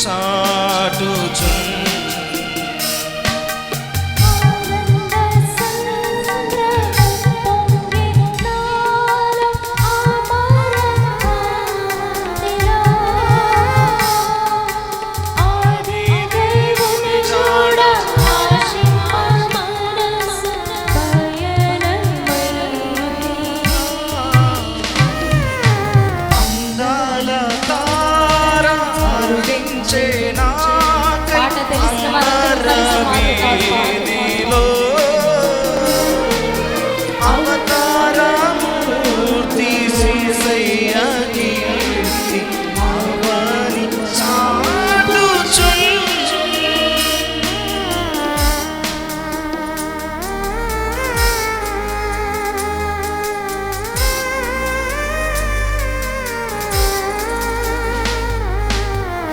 చాటుచున్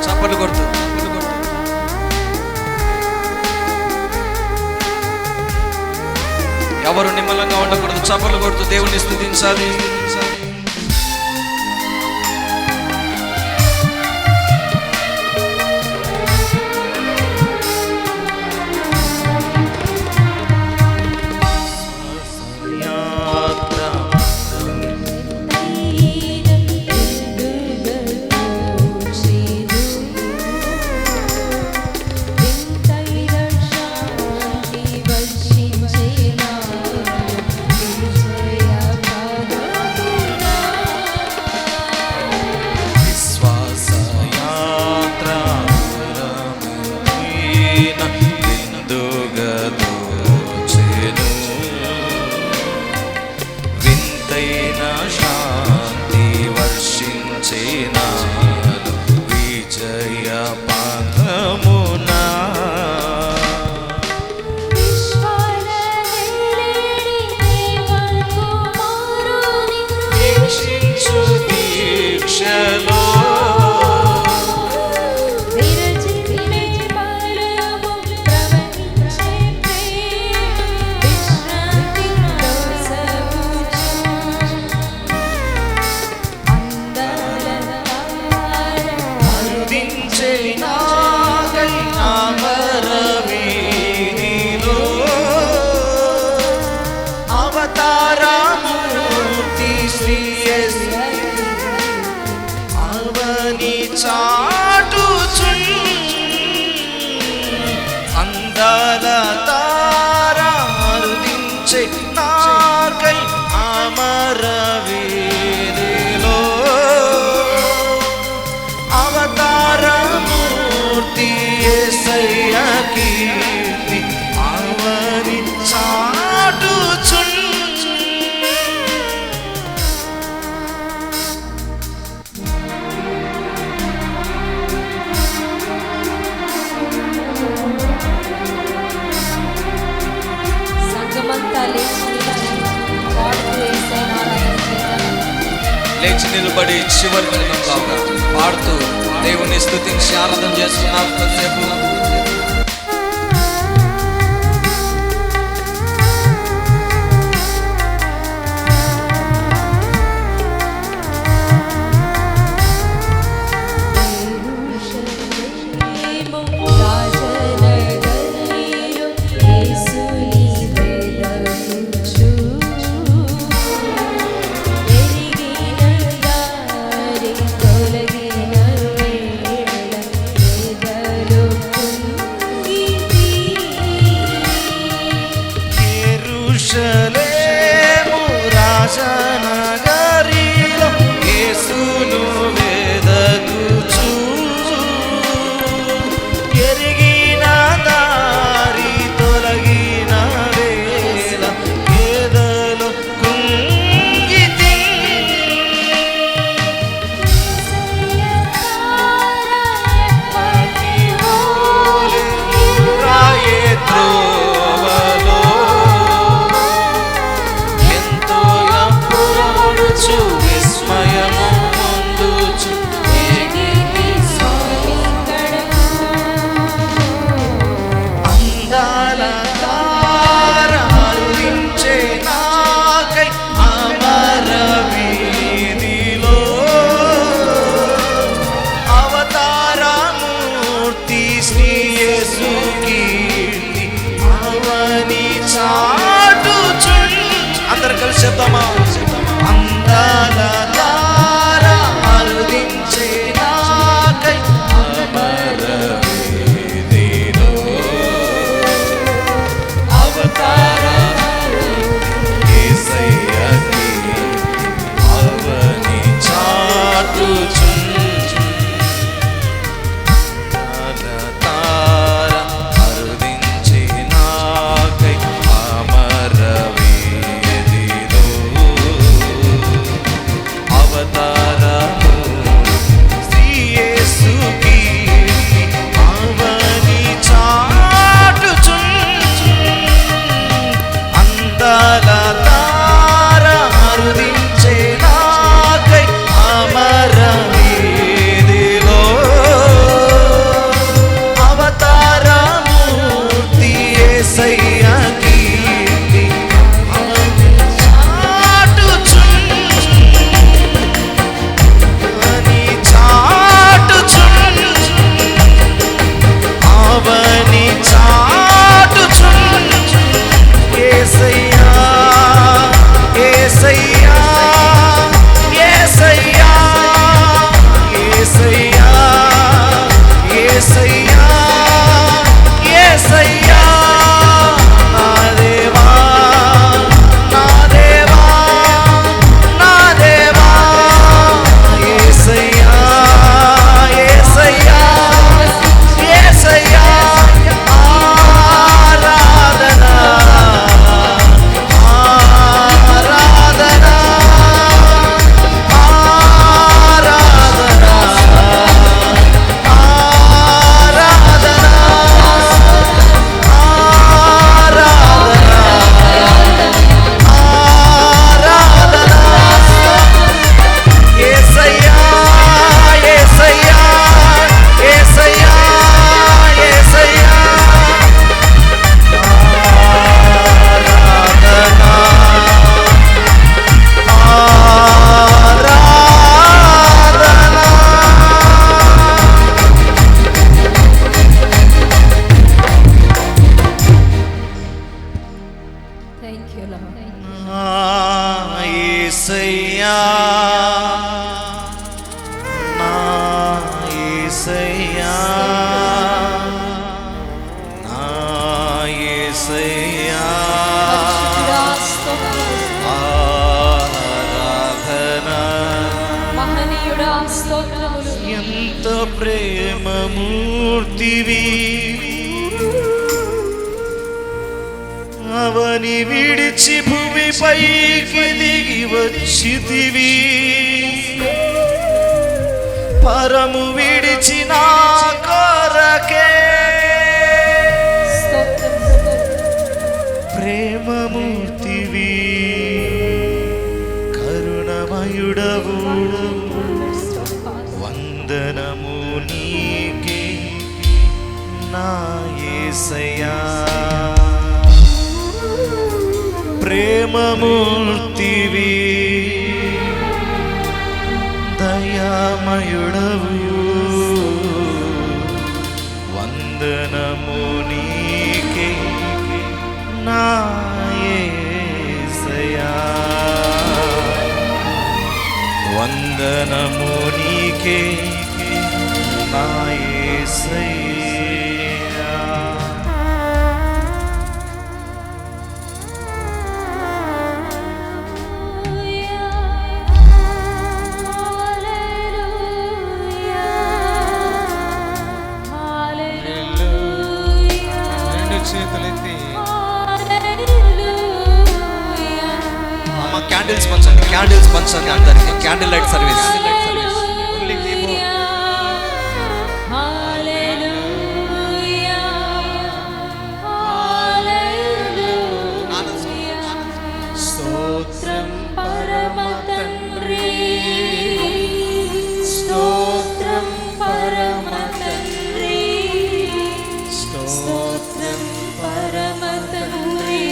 చప్పట్లు కొడుతూ ఎవరు నిమ్మలంగా ఉండకూడదు. చప్పట్లు కొడుతూ దేవుని స్తుతించాలి. అందాల తార అరుదించే నాకై అమర వీధిలో అవతార మూర్తి యేసయ్య కీర్తి అవని చాటుచున్. లేచి నిలబడి చివరి కాగా పాడుతూ దేవుని స్తుతించి ఆరాధన చేస్తున్నాం. కొద్దిసేపు తొలగిన వేళ యేసయ్యా నా యేసయ్యా ఆరాధన మహనీయుడా స్తోత్రములు. ఎంత ప్రేమమూర్తివి అవని విడిచి భూమిపైకి దిగి వచ్చితివి పరము విడిచి నా కొరకే ప్రేమమూర్తివి కరుణమయుడవు వందనము నీకే నా యేసయ్యా ప్రేమమూర్తివి దయామయుడవు వందనము నీకే నా యేసయ్యా వందనము నీకే నా యేసయ్యా. చేతులెత్తి క్యాండిల్స్ పంచండి, క్యాండిల్స్ పంచండి అందరికి. Candle light service. స్తోత్రం పరమ తండ్రి, స్తోత్రం పరమ తండ్రి, స్తోత్రం పరమ తండ్రి,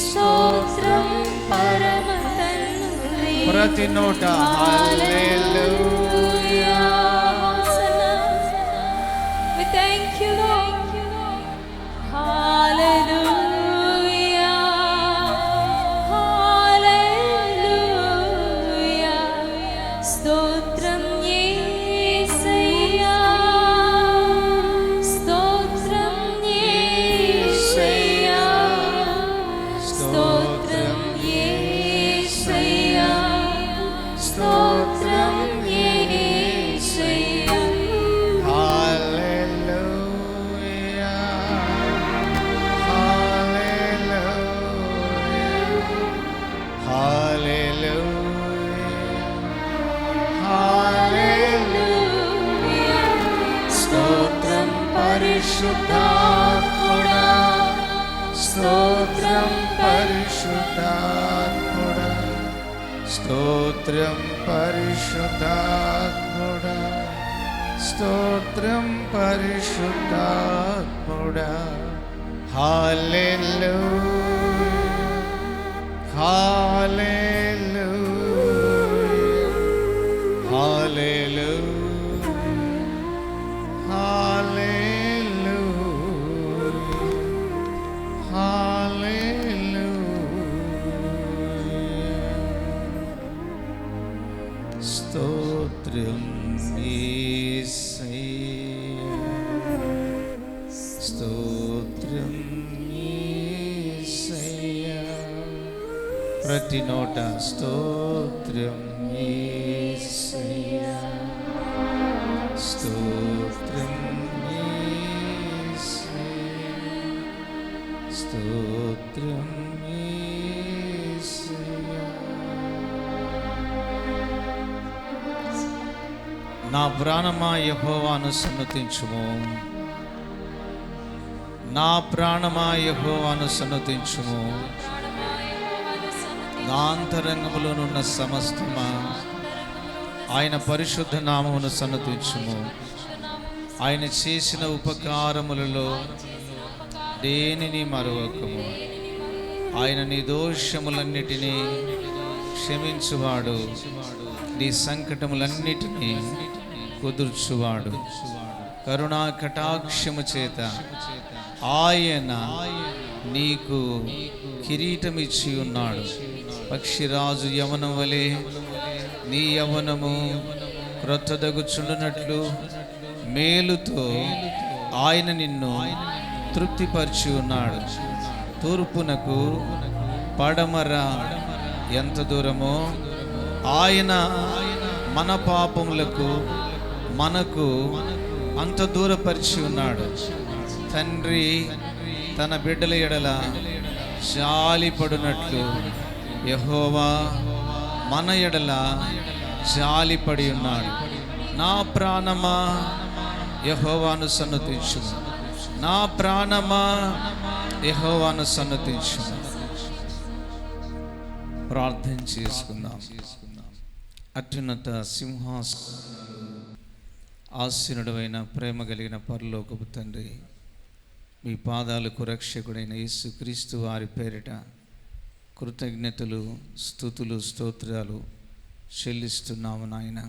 స్తోత్రం పరమ తండ్రి. ప్రతి నోట హల్లెలూయా. We thank you, Lord. Hallelujah. Hallelujah. స్తోత్రం యేసయ్యా, స్తోత్రం యేసయ్యా, స్తోత్రం యేసయ్యా, స్తోత్రం యేసయ్యా. హల్లెలూయా. హల్లెలూయా. స్తోత్రం పరిశుద్ధాత్ముడా, స్తోత్రం పరిశుద్ధాత్ముడా, స్తోత్రం పరిశుద్ధాత్ముడా, స్తోత్రం పరిశుద్ధాత్ముడా. హల్లెలూయా. హల్లెలూయా. హల్లెలూయా. స్తోత్రం యేసయ్యా, స్తోత్రం యేసయ్యా. ప్రతి నోట స్తోత్రం యేసయ్యా, స్తోత్రం యేసయ్యా, స్తోత్రం యేసయ్యా. నా ప్రాణమా యెహోవాను సన్నుతించుము, నా ప్రాణమా యెహోవాను సన్నుతించుము, నా అంతరంగములోనున్న సమస్తమా ఆయన పరిశుద్ధ నామమును సన్నుతించుము. ఆయన చేసిన ఉపకారములలో దేనిని మరువకము. ఆయన నీ దోషములన్నిటినీ క్షమించువాడు, నీ సంకటములన్నిటినీ కుదుర్చువాడు. కరుణా కటాక్షము చేత ఆయన నీకు కిరీటమిచ్చి ఉన్నాడు. పక్షిరాజు యవనం వలె నీ యవనము క్రొత్తదగుచుండునట్లు మేలుతో ఆయన నిన్ను తృప్తిపరిచి ఉన్నాడు. తూర్పునకు పడమర ఎంత దూరమో ఆయన మన పాపములకు మనకు అంత దూరపరిచి ఉన్నాడు. తండ్రి తన బిడ్డల ఎడల జాలిపడినట్లు యెహోవా మన ఎడల జాలిపడి ఉన్నాడు. నా ప్రాణమా యెహోవాను సన్నుతించు, నా ప్రాణమా యెహోవాను సన్నుతించు. ప్రార్థన చేసుకుందాం. అత్యున్నత సింహాసనం ఆసీనుడైన ప్రేమ కలిగిన పరలోకపు తండ్రి, మీ పాదాలకు రక్షకుడైన యేసుక్రీస్తు వారి పేరిట కృతజ్ఞతలు, స్తుతులు, స్తోత్రాలు చెల్లిస్తున్నాము నాయన.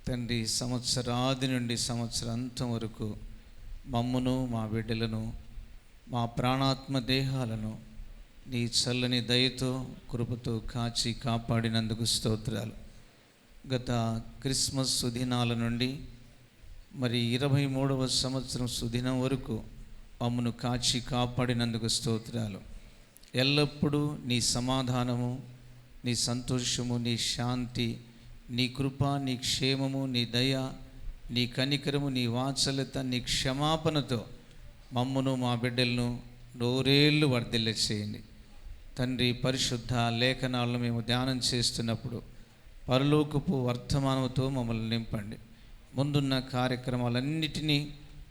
తండ్రి, సంవత్సరాది నుండి సంవత్సరాంతం వరకు మమ్మును, మా బిడ్డలను, మా ప్రాణాత్మ దేహాలను నీ చల్లని దయతో, కృపతో కాచి కాపాడినందుకు స్తోత్రాలు. గత క్రిస్మస్ సుదినాల నుండి మరి 23వ సంవత్సరం సుదినం వరకు మమ్మను కాచి కాపాడినందుకు స్తోత్రాలు. ఎల్లప్పుడూ నీ సమాధానము, నీ సంతోషము, నీ శాంతి, నీ కృప, నీ క్షేమము, నీ దయ, నీ కనికరము, నీ వాత్సల్యత, నీ క్షమాపణతో మమ్మను, మా బిడ్డలను నూరేళ్ళు వర్ధిల్ల చేయండి తండ్రి. పరిశుద్ధ లేఖనాలను మేము ధ్యానం చేస్తున్నప్పుడు పరలోకపు వర్తమానంతో మమ్మల్ని నింపండి. ముందున్న కార్యక్రమాలన్నిటినీ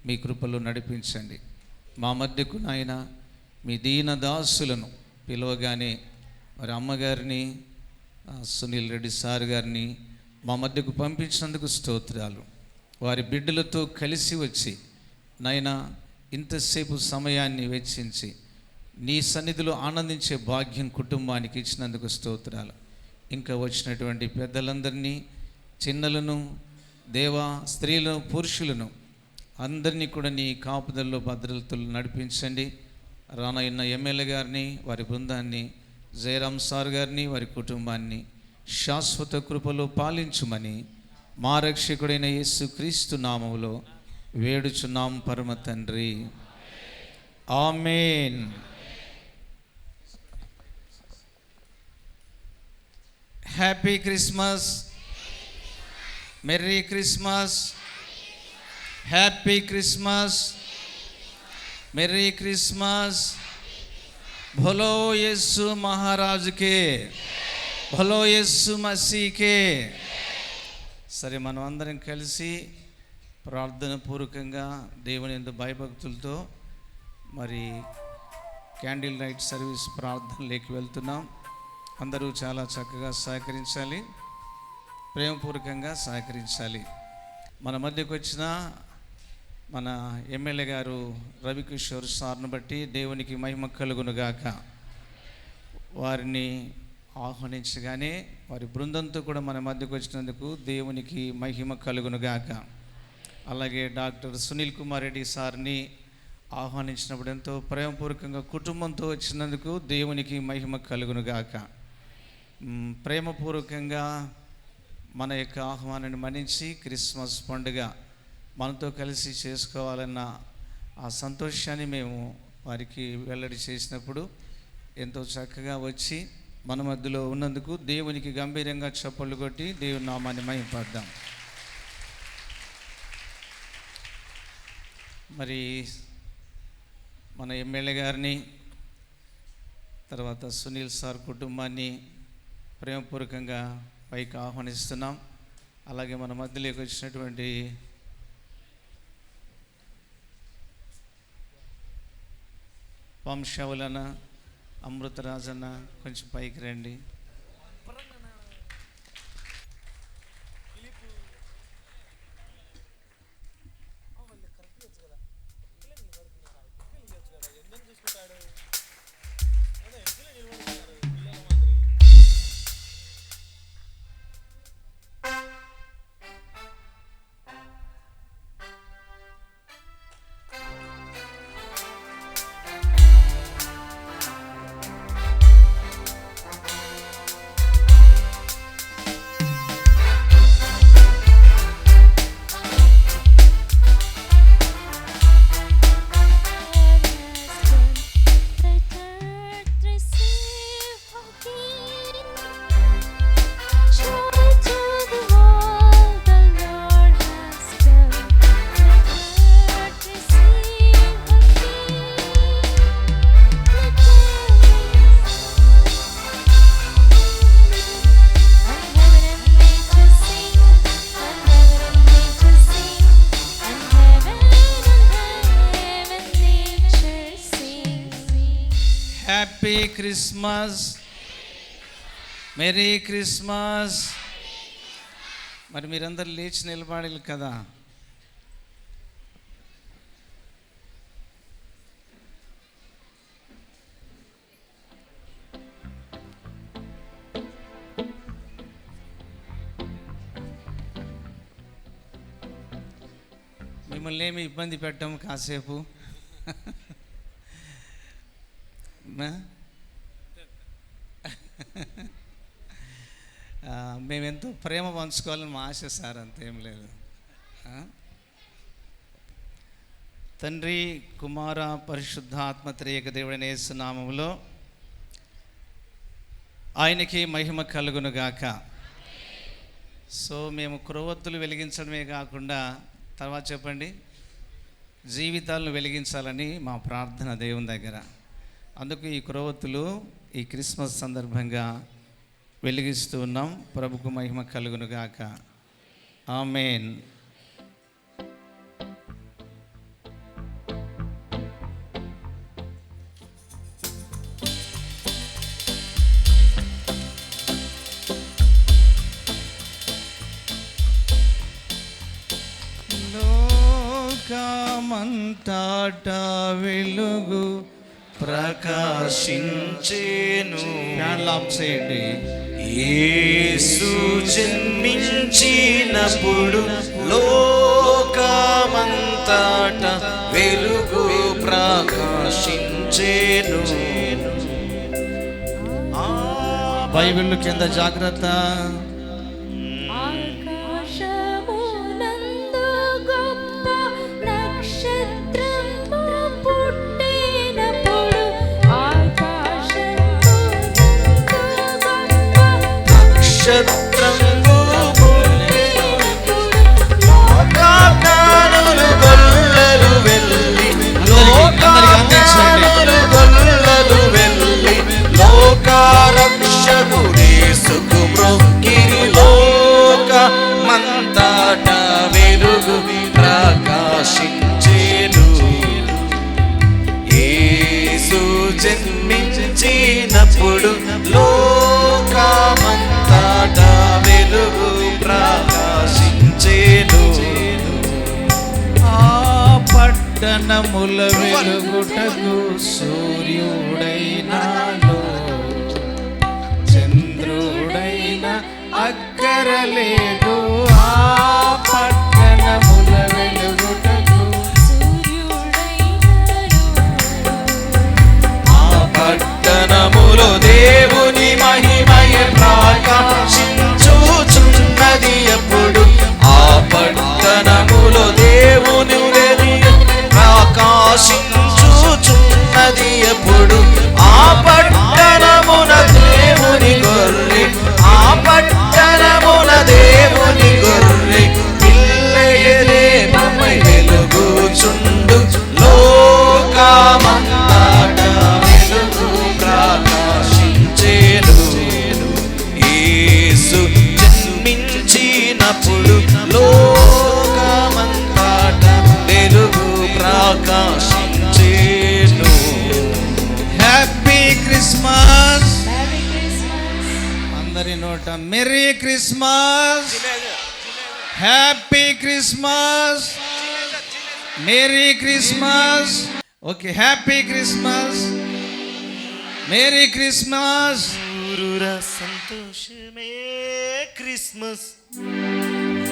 మీ కృపలో నడిపించండి. మా మధ్యకు నాయన మీ దీనదాసులను పిలవగానే మరి అమ్మగారిని, సునీల్ రెడ్డి సార్ గారిని మా మధ్యకు పంపించినందుకు స్తోత్రాలు. వారి బిడ్డలతో కలిసి వచ్చి నాయన ఇంతసేపు సమయాన్ని వెచ్చించి నీ సన్నిధిలో ఆనందించే భాగ్యం కుటుంబానికి ఇచ్చినందుకు స్తోత్రాలు. ఇంకా వచ్చినటువంటి పెద్దలందరినీ, చిన్నలను, దేవా స్త్రీలను, పురుషులను అందరినీ కూడా నీ కాపుదల్లో భద్రతలు నడిపించండి. రానయ్య ఎమ్మెల్యే గారిని, వారి బృందాన్ని, జయరామ్ సార్ గారిని, వారి కుటుంబాన్ని శాశ్వత కృపలో పాలించుమని మా రక్షకుడైన యేసుక్రీస్తు నామములో వేడుచున్నాం పరమ తండ్రి. Amen. Happy Christmas, merry Christmas, happy Christmas, merry Christmas. భలో యేసు మహారాజుకే, భలో యేసు మసీకే. సరే, మనం అందరం కలిసి ప్రార్థన పూర్వకంగా దేవుని యందు భయభక్తులతో మరి క్యాండిల్ లైట్ సర్వీస్ ప్రార్థనలోకి వెళ్తున్నాం. అందరూ చాలా చక్కగా సహకరించాలి, ప్రేమపూర్వకంగా సహకరించాలి. మన మధ్యకు వచ్చిన మన ఎమ్మెల్యే గారు రవికిషోర్ సార్ను బట్టి దేవునికి మహిమ కలుగునుగాక. వారిని ఆహ్వానించగానే వారి బృందంతో కూడా మన మధ్యకు వచ్చినందుకు దేవునికి మహిమ కలుగునుగాక. అలాగే డాక్టర్ సునీల్ కుమార్ రెడ్డి సార్ని ఆహ్వానించినప్పుడు ఎంతో ప్రేమపూర్వకంగా కుటుంబంతో వచ్చినందుకు దేవునికి మహిమ కలుగునుగాక. ప్రేమపూర్వకంగా మన యొక్క ఆహ్వానాన్ని మన్నించి క్రిస్మస్ పండుగ మనతో కలిసి చేసుకోవాలన్న ఆ సంతోషాన్ని మేము వారికి వెల్లడి చేసినప్పుడు ఎంతో చక్కగా వచ్చి మన మధ్యలో ఉన్నందుకు దేవునికి గంభీరంగా చప్పట్లు కొట్టి దేవుని నామాన్ని మహిమపడదాం. మరి మన ఎమ్మెల్యే గారిని, తర్వాత సునీల్ సార్ కుటుంబాన్ని ప్రేమపూర్వకంగా పైకి ఆహ్వానిస్తున్నాం. అలాగే మన మధ్యలోకి వచ్చినటువంటి వంశవులన, అమృతరాజన్న కొంచెం పైకి రండి. Happy Christmas, merry Christmas. మరి మీరందరూ లేచి నిలబడాలి కదా. మిమ్మల్ని ఏమి ఇబ్బంది పెట్టాము కాసేపు. మేమెంతో ప్రేమ పంచుకోవాలని మా ఆశ సార్, అంతేం లేదు. తండ్రి, కుమార, పరిశుద్ధాత్మ త్రియక దేవుడైన యేసు నామములో ఆయనకి మహిమ కలుగునుగాక. సో మేము క్రొవ్వొత్తులు వెలిగించడమే కాకుండా తర్వాత చెప్పండి, జీవితాలను వెలిగించాలని మా ప్రార్థన దేవుని దగ్గర. అందుకు ఈ క్రొవ్వొత్తులు ఈ క్రిస్మస్ సందర్భంగా వెలిగిస్తూ ఉన్నాం. ప్రభుకు మహిమ కలుగునుగాక. ఆమేన్. లోకమంతట వెలుగు ప్రకాశించేను. లాప్ చేయండి. యేసు జన్మించినప్పుడు లోకమంతట వెలుగు ప్రకాశించేను. బైబిల్ కింద జాగ్రత్త. ఆకాశమునందు గొప్ప నక్షత్రము పుట్టినప్పుడు, ఆకాశమునందు గొప్ప నక్షత్రము లోకాజ్ఞానులు గొల్లలు వెళ్ళి, లోకాజ్ఞానులు గొల్లలు వెళ్ళి, లోకారక్షకుడేసుకు మ్రొక్కిరి. లోకమంతట వెలుగు ప్రకాశించేను. యేసు జన్మించినప్పుడు లోకమంతట వెలుగు ప్రకాశించేను. ఆ పట్టణముల వెలుగుటకు సూర్యుడైనాలో చంద్రుడైన అక్కరలేదు. ఆ పట్టణముల వెలుగుటకు ఆ పట్టణములో దేవుని మహిమయ ప్రకాశించుచున్నది ఎప్పుడు. ఆ పట్టణములో దేవుని వెలుగు ప్రకాశించుచున్నది ఎప్పుడు. ఆ పట్టణమున దేవుని గొర్రె, ఆ పట్టణమున దేవుని గొర్రె పిల్లయలేపమై వెలుగుచుండు. లోకమంతట వెలుగు ప్రకాశించేను. యేసు జన్మించినప్పుడు లోకమంతట వెలుగు ప్రకాశించేను. Happy Christmas. Merry Christmas. అందరి నోట merry Christmas, happy Christmas, merry Christmas. Okay, happy Christmas, merry Christmas. ఊరూర సంతోషమే క్రిస్మస్,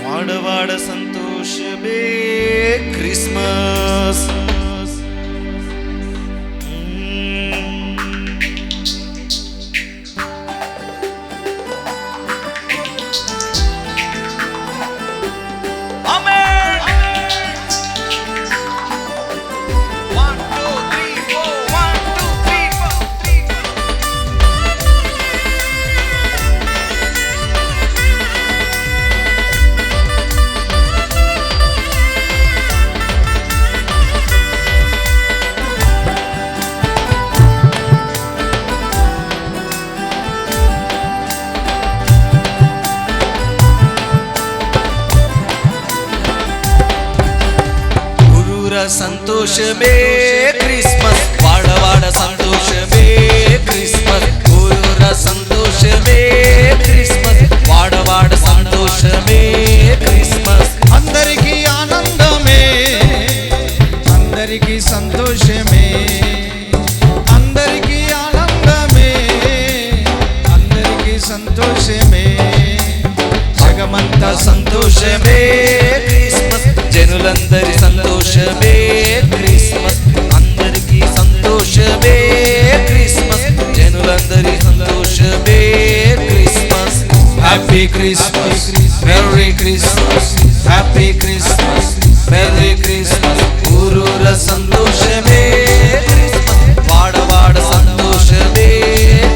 వాడవాడ సంతోషమే క్రిస్మస్. సంతోషమే క్రిస్మస్, వాడవాడ వాడవాడ సంతోషమే క్రిస్మస్ ఊరూర సంతోషమే క్రిస్మస్ వాడవాడ సంతోషమే క్రిస్మస్ అందరికీ ఆనందమే, అందరికీ సంతోషమే, అందరికీ ఆనందమే, అందరికీ సంతోషమే, జగమంతా సంతోషమే క్రిస్మస్ జనులందరి సంతోషమే క్రిస్మస్ అందరికీ సంతోషమే క్రిస్మస్ జనులందరి సంతోషమే Christmas happy Christmas merry Christmas happy Christmas merry Christmas ఊరూర సంతోషమే క్రిస్మస్ వాడవాడ సంతోషమే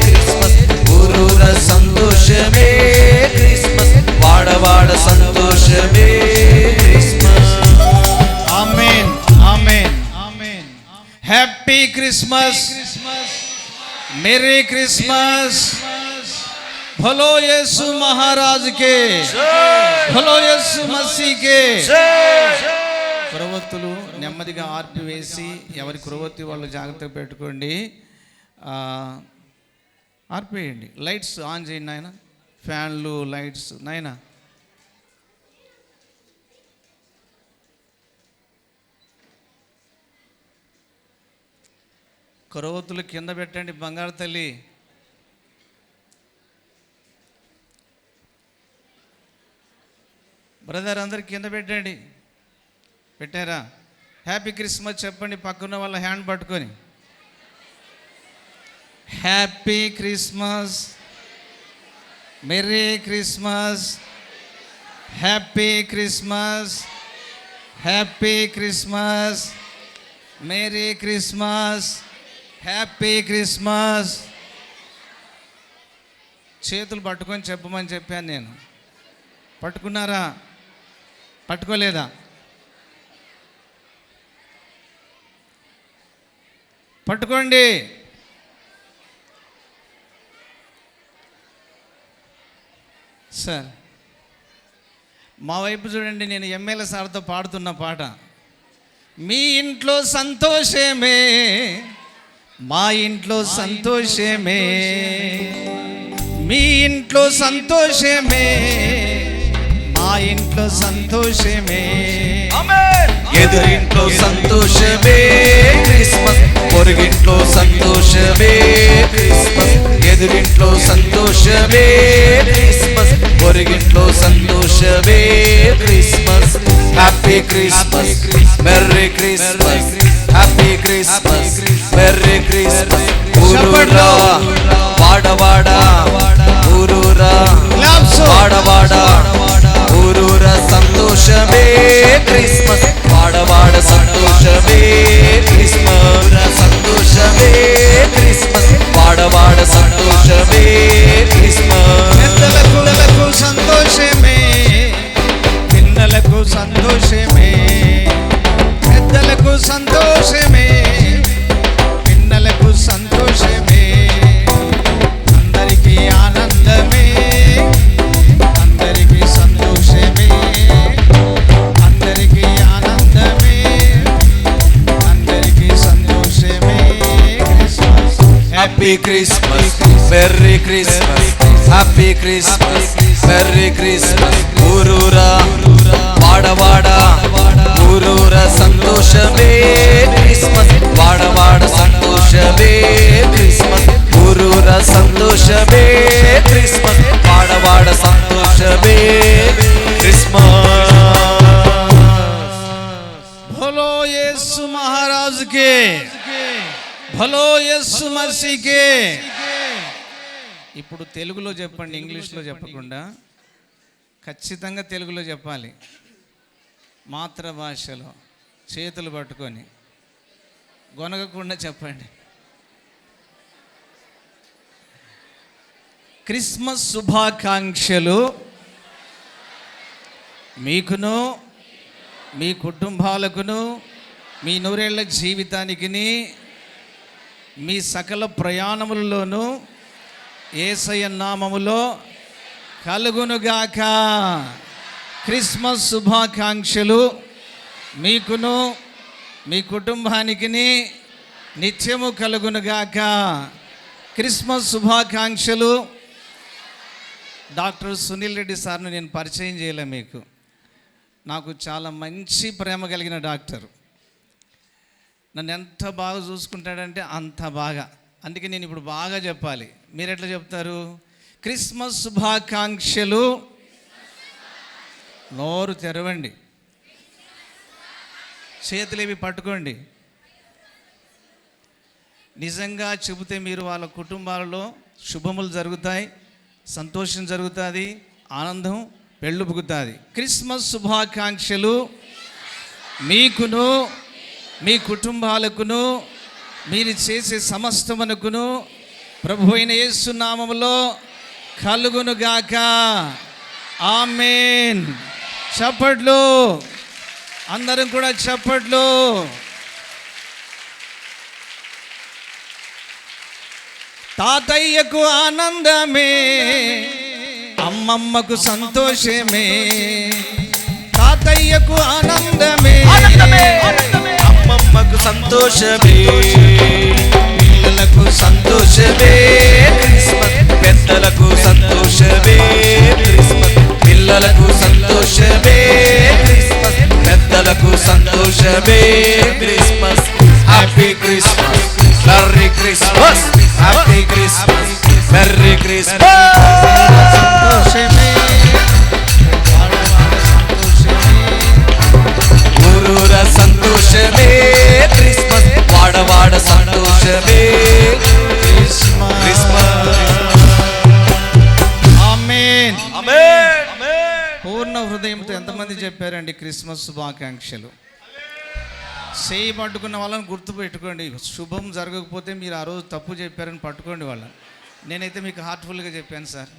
క్రిస్మస్ ఊరూర సంతోషమే క్రిస్మస్ వాడవాడ సంతోషమే Christmas amen amen amen. Happy Christmas, merry Christmas. భలో యేసు మహారాజ్ కే, భలో యేసు మసీ కే. కురవత్తులు నెమ్మదిగా ఆర్పివేసి ఎవరి కురవత్తి వాళ్ళు జాగ్రత్తగా పెట్టుకోండి. ఆర్పేయండి. లైట్స్ ఆన్ చేయండి నాయన, ఫ్యాన్లు లైట్స్ నాయన. కురవత్తులు కింద పెట్టండి బంగారు తల్లి. బ్రదర్ అందరు కింద పెట్టండి. పెట్టారా? హ్యాపీ క్రిస్మస్ చెప్పండి పక్కన వాళ్ళ హ్యాండ్ పట్టుకొని. Happy Christmas, merry Christmas, happy Christmas, happy Christmas, merry Christmas, happy Christmas. చేతులు పట్టుకొని చెప్పమని చెప్పాను నేను. పట్టుకున్నారా? పట్టుకోలేదా? పట్టుకోండి. సార్ మా వైపు చూడండి, నేను ఎమ్మెల్యే సార్తో పాడుతున్న పాట. మీ ఇంట్లో సంతోషమే, మా ఇంట్లో సంతోషమే, మీ ఇంట్లో సంతోషమే, మా ఇంట్లో సంతోషమే. ఎదురింట్లో సంతోషమే క్రిస్మస్ పొరుగింట్లో సంతోషమే క్రిస్మస్ ఎదురింట్లో సంతోషమే క్రిస్మస్ పొరుగింట్లో సంతోషమే Christmas happy Christmas merry Christmas happy Christmas merry Christmas ఊరూరా వాడవాడ ఊరూరా వాడవాడ ఊరూరా సంతోషమే క్రిస్మస్ వాడవాడ సంతోషమే క్రిస్మస్ సంతోషమే క్రిస్మస్ వాడవాడ సంతోషమే క్రిస్మస్ పెద్దలకు సంతోషమే, పిల్లలకు సంతోషమే, పెద్దలకు సంతోషమే, పిల్లలకు సంతోషమే, అందరికీ ఆనందమే, అందరికీ సంతోషమే, అందరికీ ఆనందమే, అందరికీ సంతోషమే. Christmas happy Christmas merry Christmas happy Christmas merry Christmas ఊరూరా వాడవాడ ఊరూరా సంతోషమే క్రిస్మస్ వాడవాడ సంతోషమే క్రిస్మస్ ఊరూరా సంతోషమే క్రిస్మస్ వాడవాడ సంతోషమే క్రిస్మస్ భలో యేసు మహారాజ్ కే, భలో యేసు మసీ కే. ఇప్పుడు తెలుగులో చెప్పండి, ఇంగ్లీష్లో చెప్పకుండా. ఖచ్చితంగా తెలుగులో చెప్పాలి, మాతృభాషలో చేతులు పట్టుకొని గొనగకుండా చెప్పండి. క్రిస్మస్ శుభాకాంక్షలు మీకును మీ కుటుంబాలకును మీ నూరేళ్ల జీవితానికి మీ సకల ప్రయాణములలోనూ యేసయ్య నామములో కలుగునుగాక. క్రిస్మస్ శుభాకాంక్షలు మీకును మీ కుటుంబానికి నిత్యము కలుగునుగాక. క్రిస్మస్ శుభాకాంక్షలు. డాక్టర్ సునీల్ రెడ్డి సార్ను నేను పరిచయం చేయలే మీకు. నాకు చాలా మంచి ప్రేమ కలిగిన డాక్టర్. నన్ను ఎంత బాగా చూసుకుంటాడంటే అంత బాగా. అందుకే నేను ఇప్పుడు బాగా చెప్పాలి. మీరు ఎట్లా చెప్తారు? క్రిస్మస్ శుభాకాంక్షలు. నోరు తెరవండి, చేతులేవి పట్టుకోండి. నిజంగా చెబితే మీరు వాళ్ళ కుటుంబాలలో శుభములు జరుగుతాయి, సంతోషం జరుగుతుంది, ఆనందం పెళ్ళుబుకుతుంది. క్రిస్మస్ శుభాకాంక్షలు మీకును, మీ కుటుంబాలకును, మీరు చేసే సమస్తమునకును ప్రభు అయిన యేసు నామములో కలుగునుగాక. ఆమేన్. చప్పట్లు, అందరం కూడా చప్పట్లు. తాతయ్యకు ఆనందమే, అమ్మమ్మకు సంతోషమే. తాతయ్యకు ఆనందమే, అమ్మమ్మకు సంతోషమే, పిల్లలకు సంతోషమే క్రిస్మస్, పెద్దలకు సంతోషమే క్రిస్మస్, పిల్లలకు సంతోషమే క్రిస్మస్, పెద్దలకు సంతోషమే Christmas. Happy Christmas, merry Christmas, happy Christmas, merry Christmas. సంతోషమే, ఊరూర సంతోషమే క్రిస్మస్, వాడవాడ సంతోషమే క్రిస్మస్. ఆమేన్. ఆమేన్. పూర్ణ హృదయంతో ఎంతమంది చెప్పారండి క్రిస్మస్ శుభాకాంక్షలు? చేయి పట్టుకున్న వాళ్ళని గుర్తుపెట్టుకోండి. శుభం జరగకపోతే మీరు ఆ రోజు తప్పు చెప్పారని పట్టుకోండి వాళ్ళని. నేనైతే మీకు హార్ట్ఫుల్గా చెప్పాను సార్.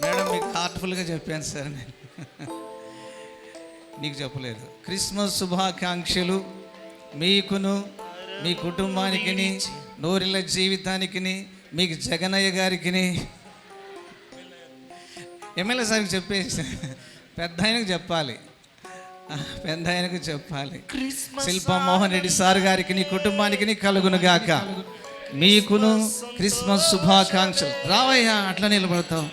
మేడం మీకు హార్ట్ఫుల్గా చెప్పాను సార్. నేను నీకు చెప్పలేదు. క్రిస్మస్ శుభాకాంక్షలు మీకును, మీ కుటుంబానికి, నూరిల జీవితానికి, మీకు జగనయ్య గారికి, ఎమ్మెల్యే సార్కి చెప్పేసి పెద్ద ఆయనకు చెప్పాలి, పెద్ద ఆయనకు చెప్పాలి. శిల్పమోహన్ రెడ్డి సార్ గారికి, నీ కుటుంబానికి కలుగునుగాక. మీకును క్రిస్మస్ శుభాకాంక్షలు. రావయ్యా, అట్లా నిలబడతావు.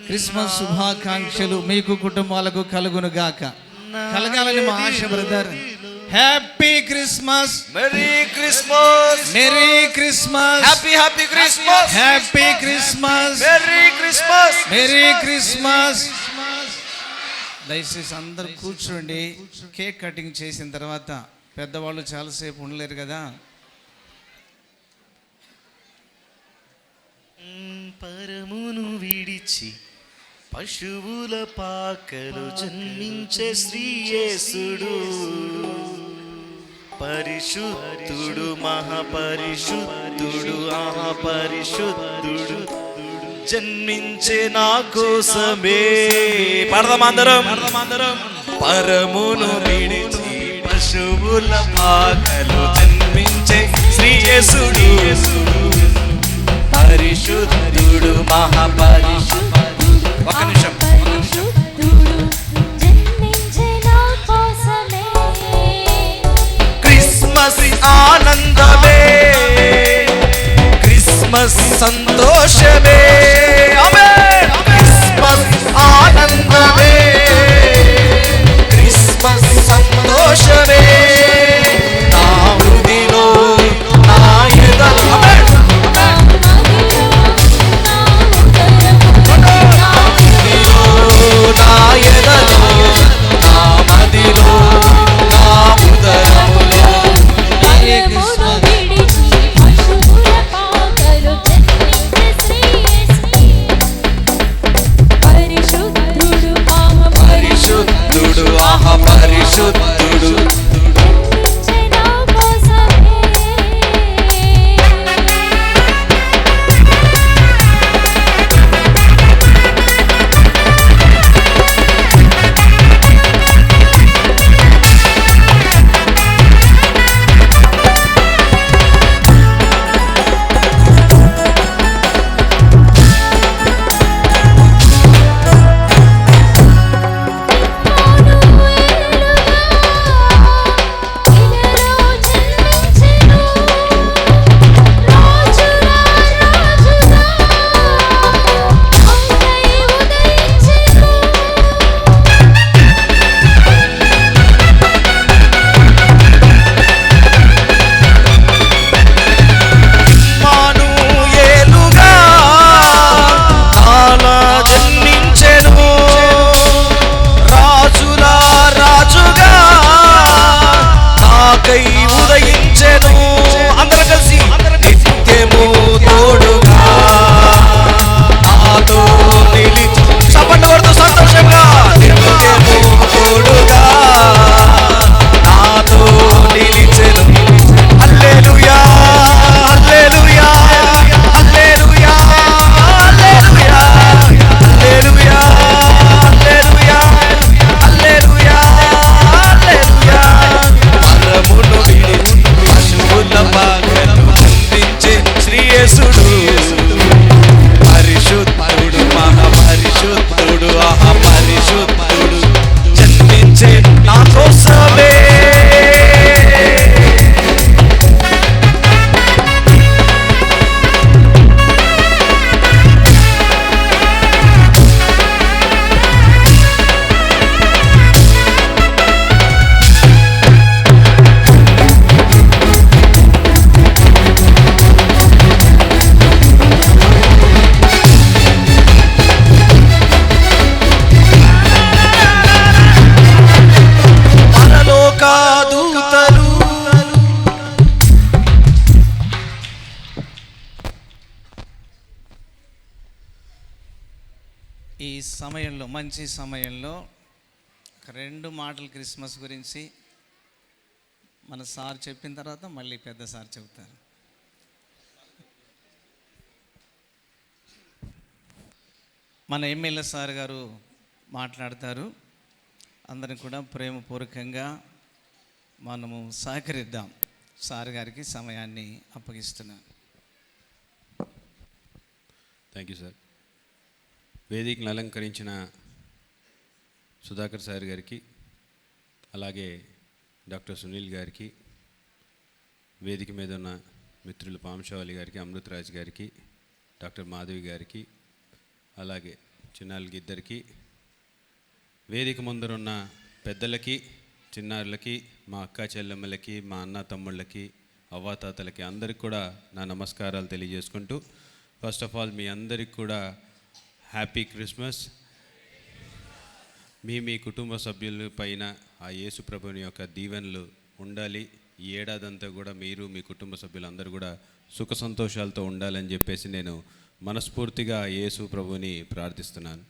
క్రిస్మస్ శుభాకాంక్షలు మీకు కుటుంబాలకు కలుగునుగాక. కలగాలని మా ఆశ brother. Happy Christmas, merry Christmas, merry Christmas, happy happy Christmas, happy Christmas, merry Christmas, merry Christmas. దయచేసి అందరూ కూర్చోండి. కేక్ కటింగ్ చేసిన తర్వాత పెద్దవాళ్ళు చాలాసేపు ఉండలేరు కదా. పరమును విడిచి పశువుల పాకలు జన్మించే శ్రీయేసుడు, పరిశుద్ధుడు, మహాపరిశుద్ధుడు, పరిశుద్ధుడు జన్మించే నా కోసమే. పరమందరం పరమును విడిచి పశువుల పాకలు జన్మించే శ్రీయేసుడు, పరిశుద్ధుడు, మహాపరిశుద్ధుడు. ఒక నిమిషం. క్రిస్మస్ ఆనందమే, క్రిస్మస్ సంతోషమే. ఆమేన్. క్రిస్మస్ ఆనందమే, క్రిస్మస్ సంతోషమే. నా హృదిలో, నా ఎదలో, ఆమేన్. నా ఎదలో, నా మదిలో, నా ఉదరములో పరిశుద్ధుడు, పరిశుద్ధుడు. Hallelujah. సమయంలో, మంచి సమయంలో ఒక 2 మాటలు క్రిస్మస్ గురించి మన సార్ చెప్పిన తర్వాత మళ్ళీ పెద్ద సార్ చెబుతారు. మన ఎమ్మెల్యే సార్ గారు మాట్లాడతారు. అందరం కూడా ప్రేమపూర్వకంగా మనము సహకరిద్దాం. సార్ గారికి సమయాన్ని అప్పగిస్తున్నాను. Thank you sir. వేదికను అలంకరించిన సుధాకర్ సార్ గారికి, అలాగే డాక్టర్ సునీల్ గారికి, వేదిక మీద ఉన్న మిత్రులు పాంశావళి గారికి, అమృతరాజ్ గారికి, డాక్టర్ మాధవి గారికి, అలాగే చిన్నారులకి ఇద్దరికి, వేదిక ముందరున్న పెద్దలకి, చిన్నారులకి, మా అక్క చెల్లెమ్మలకి, మా అన్న తమ్ముళ్ళకి, అవ్వాతాతలకి అందరికి కూడా నా నమస్కారాలు తెలియజేసుకుంటూ, ఫస్ట్ ఆఫ్ ఆల్ మీ అందరికి కూడా హ్యాపీ క్రిస్మస్. మీ కుటుంబ సభ్యుల పైన ఆ యేసు ప్రభుని యొక్క దీవెనలు ఉండాలి. ఈ ఏడాదంతా కూడా మీరు మీ కుటుంబ సభ్యులందరూ కూడా సుఖ సంతోషాలతో ఉండాలని చెప్పేసి నేను మనస్ఫూర్తిగా యేసు ప్రభుని ప్రార్థిస్తున్నాను.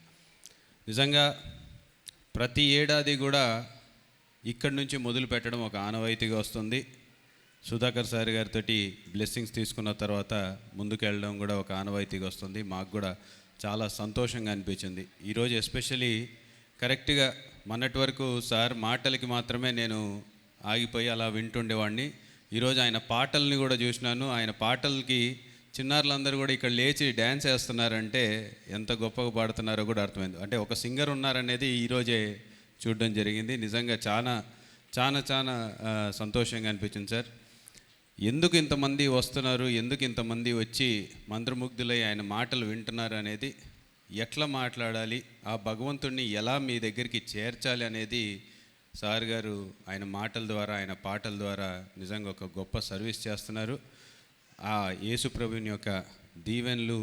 నిజంగా ప్రతి ఏడాది కూడా ఇక్కడి నుంచి మొదలు పెట్టడం ఒక ఆనవాయితీగా వస్తుంది. సుధాకర్ సార్ గారితో బ్లెస్సింగ్స్ తీసుకున్న తర్వాత ముందుకు వెళ్ళడం కూడా ఒక ఆనవాయితీగా వస్తుంది. మాకు కూడా చాలా సంతోషంగా అనిపించింది. ఈరోజు ఎస్పెషలీ కరెక్ట్గా మొన్నటి వరకు సార్ మాటలకి మాత్రమే నేను ఆగిపోయి అలా వింటుండేవాడిని. ఈరోజు ఆయన పాటల్ని కూడా చూసినాను. ఆయన పాటలకి చిన్నారులందరూ కూడా ఇక్కడ లేచి డ్యాన్స్ వేస్తున్నారంటే ఎంత గొప్పగా పాడుతున్నారో కూడా అర్థమైంది. అంటే ఒక సింగర్ ఉన్నారనేది ఈరోజే చూడడం జరిగింది. నిజంగా చాలా చాలా చాలా సంతోషంగా అనిపించింది సార్. ఎందుకు ఇంతమంది వస్తున్నారు, ఎందుకు ఇంతమంది వచ్చి మంత్రముగ్ధులై ఆయన మాటలు వింటున్నారు అనేది, ఎట్లా మాట్లాడాలి, ఆ భగవంతుడిని ఎలా మీ దగ్గరికి చేర్చాలి అనేది సార్ గారు ఆయన మాటల ద్వారా, ఆయన పాటల ద్వారా నిజంగా ఒక గొప్ప సర్వీస్ చేస్తున్నారు. ఆ యేసు ప్రభుని యొక్క దీవెనలు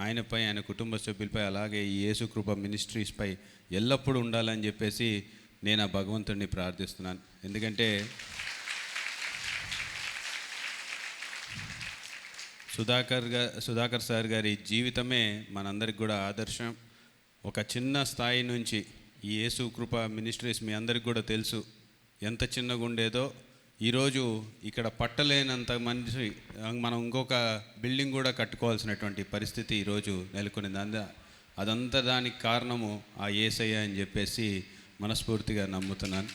ఆయనపై, ఆయన కుటుంబ సభ్యులపై, అలాగే ఈ యేసు కృప మినిస్ట్రీస్పై ఎల్లప్పుడూ ఉండాలని చెప్పేసి నేను ఆ భగవంతుడిని ప్రార్థిస్తున్నాను. ఎందుకంటే సుధాకర్ సార్ గారి జీవితమే మనందరికి కూడా ఆదర్శం. ఒక చిన్న స్థాయి నుంచి ఈ యేసు కృప మినిస్ట్రీస్ మీ అందరికి కూడా తెలుసు ఎంత చిన్నగా ఉండేదో. ఈరోజు ఇక్కడ పట్టలేనంత మనిషి మనం ఇంకొక బిల్డింగ్ కూడా కట్టుకోవాల్సినటువంటి పరిస్థితి ఈరోజు నెలకొనింది. అదంతా దానికి కారణము ఆ యేసయ్య అని చెప్పేసి మనస్ఫూర్తిగా నమ్ముతున్నాను.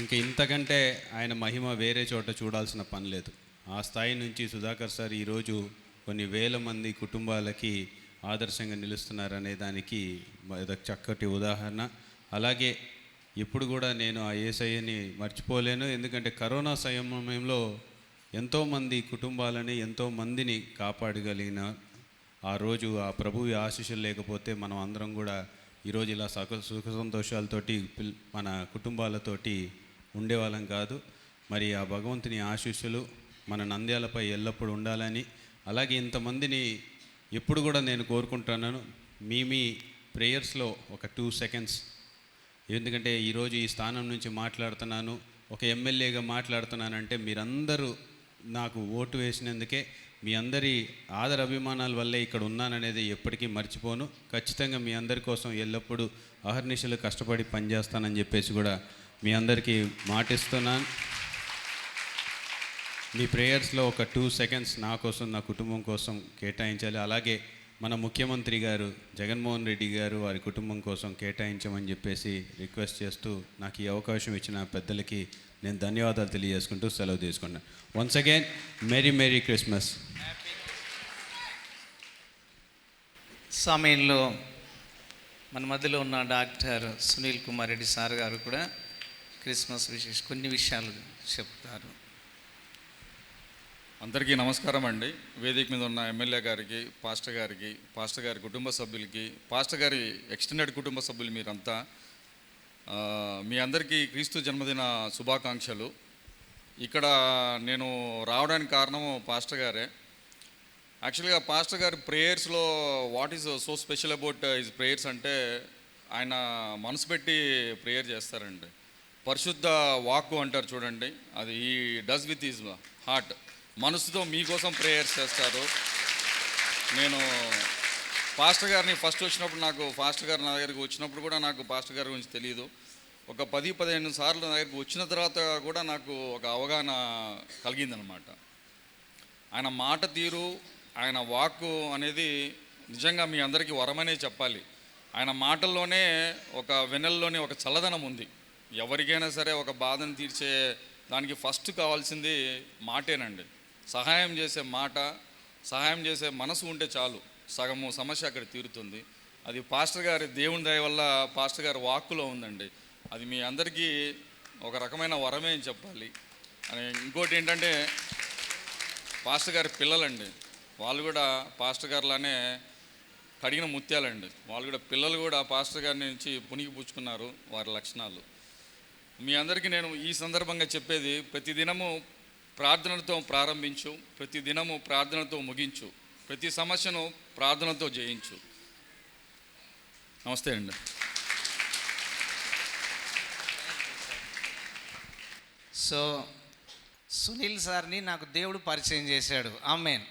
ఇంకా ఇంతకంటే ఆయన మహిమ వేరే చోట చూడాల్సిన పని లేదు. ఆ స్థాయి నుంచి సుధాకర్ సార్ ఈరోజు కొన్ని వేల మంది కుటుంబాలకి ఆదర్శంగా నిలుస్తున్నారనే దానికి ఇదొక చక్కటి ఉదాహరణ. అలాగే ఇప్పుడు కూడా నేను ఆ యేసయ్యని మర్చిపోలేను. ఎందుకంటే కరోనా సమయంలో ఎంతోమంది కుటుంబాలని, ఎంతోమందిని కాపాడగలిగిన ఆ రోజు ఆ ప్రభువు ఆశీస్సులు లేకపోతే మనం అందరం కూడా ఈరోజు ఇలా సుఖ సంతోషాలతోటి మన కుటుంబాలతోటి ఉండేవాళ్ళం కాదు. మరి ఆ భగవంతుని ఆశీస్సులు మన నంద్యాలపై ఎల్లప్పుడూ ఉండాలని, అలాగే ఇంతమందిని ఎప్పుడు కూడా నేను కోరుకుంటున్నాను. మీ ప్రేయర్స్లో ఒక 2 seconds, ఎందుకంటే ఈరోజు ఈ స్థానం నుంచి మాట్లాడుతున్నాను, ఒక ఎమ్మెల్యేగా మాట్లాడుతున్నానంటే మీరందరూ నాకు ఓటు వేసినందుకే, మీ అందరి ఆదర అభిమానాల వల్లే ఇక్కడ ఉన్నాననేది ఎప్పటికీ మర్చిపోను. ఖచ్చితంగా మీ అందరి కోసం ఎల్లప్పుడూ అహర్నిశలు కష్టపడి పనిచేస్తానని చెప్పేసి కూడా మీ అందరికీ మాటిస్తున్నాను. మీ ప్రేయర్స్లో ఒక 2 seconds నా కోసం, నా కుటుంబం కోసం కేటాయించాలి. అలాగే మన ముఖ్యమంత్రి గారు జగన్మోహన్ రెడ్డి గారు వారి కుటుంబం కోసం కేటాయించమని చెప్పేసి రిక్వెస్ట్ చేస్తూ నాకు ఈ అవకాశం ఇచ్చిన పెద్దలకి నేను ధన్యవాదాలు తెలియజేసుకుంటూ సెలవు తీసుకున్నాను. Once again merry Christmas. సమయంలో మన మధ్యలో ఉన్న డాక్టర్ సునీల్ కుమార్ రెడ్డి సార్ గారు కూడా క్రిస్మస్ కొన్ని విషయాలు చెప్తారు. అందరికీ నమస్కారం అండి. వేదిక మీద ఉన్న ఎమ్మెల్యే గారికి, పాస్టర్ గారి కుటుంబ సభ్యులకి, పాస్టర్ గారి ఎక్స్టెండెడ్ కుటుంబ సభ్యులు మీరంతా, మీ అందరికీ క్రీస్తు జన్మదిన శుభాకాంక్షలు. ఇక్కడ నేను రావడానికి కారణం పాస్టర్ గారే. యాక్చువల్గా పాస్టర్ గారి ప్రేయర్స్లో what is so special about his prayers అంటే ఆయన మనసు పెట్టి ప్రేయర్ చేస్తారండి. పరిశుద్ధ వాక్కు అంటారు చూడండి, అది ఈ డస్ విత్ హిజ్ హార్ట్. మనసుతో మీకోసం ప్రేయర్స్ చేస్తారు. నేను పాస్టర్ గారిని ఫస్ట్ వచ్చినప్పుడు నాకు పాస్టర్ గారు నా దగ్గరికి వచ్చినప్పుడు కూడా నాకు పాస్టర్ గారి గురించి తెలియదు. ఒక 10-15 సార్లు నా దగ్గరికి వచ్చిన తర్వాత కూడా నాకు ఒక అవగాహన కలిగిందనమాట. ఆయన మాట తీరు, ఆయన వాక్కు అనేది నిజంగా మీ అందరికీ వరమనే చెప్పాలి. ఆయన మాటల్లోనే ఒక వెన్నెల్లోనే ఒక చల్లదనం ఉంది. ఎవరికైనా సరే ఒక బాధను తీర్చే దానికి ఫస్ట్ కావాల్సింది మాటేనండి. సహాయం చేసే మాట, సహాయం చేసే మనసు ఉంటే చాలు, సగము సమస్య అక్కడ తీరుతుంది. అది పాస్టర్ గారి దేవుని దయ వల్ల పాస్టర్ గారి వాక్కులో ఉందండి. అది మీ అందరికీ ఒక రకమైన వరమే అని చెప్పాలి. అని ఇంకోటి ఏంటంటే పాస్టర్ గారి పిల్లలండి, వాళ్ళు కూడా పాస్టర్ గారిలానే కడిగిన ముత్యాలండి. వాళ్ళు కూడా పిల్లలు కూడా పాస్టర్ గారి నుంచి పుణికి పుచ్చుకున్నారు వారి లక్షణాలు. మీ అందరికీ నేను ఈ సందర్భంగా చెప్పేది, ప్రతిదినము ప్రార్థనలతో ప్రారంభించు, ప్రతిదినము ప్రార్థనతో ముగించు, ప్రతి సమస్యను ప్రార్థనతో జయించు. నమస్తే అండి. సో సునీల్ సార్ని నాకు దేవుడు పరిచయం చేశాడు. ఆమేన్.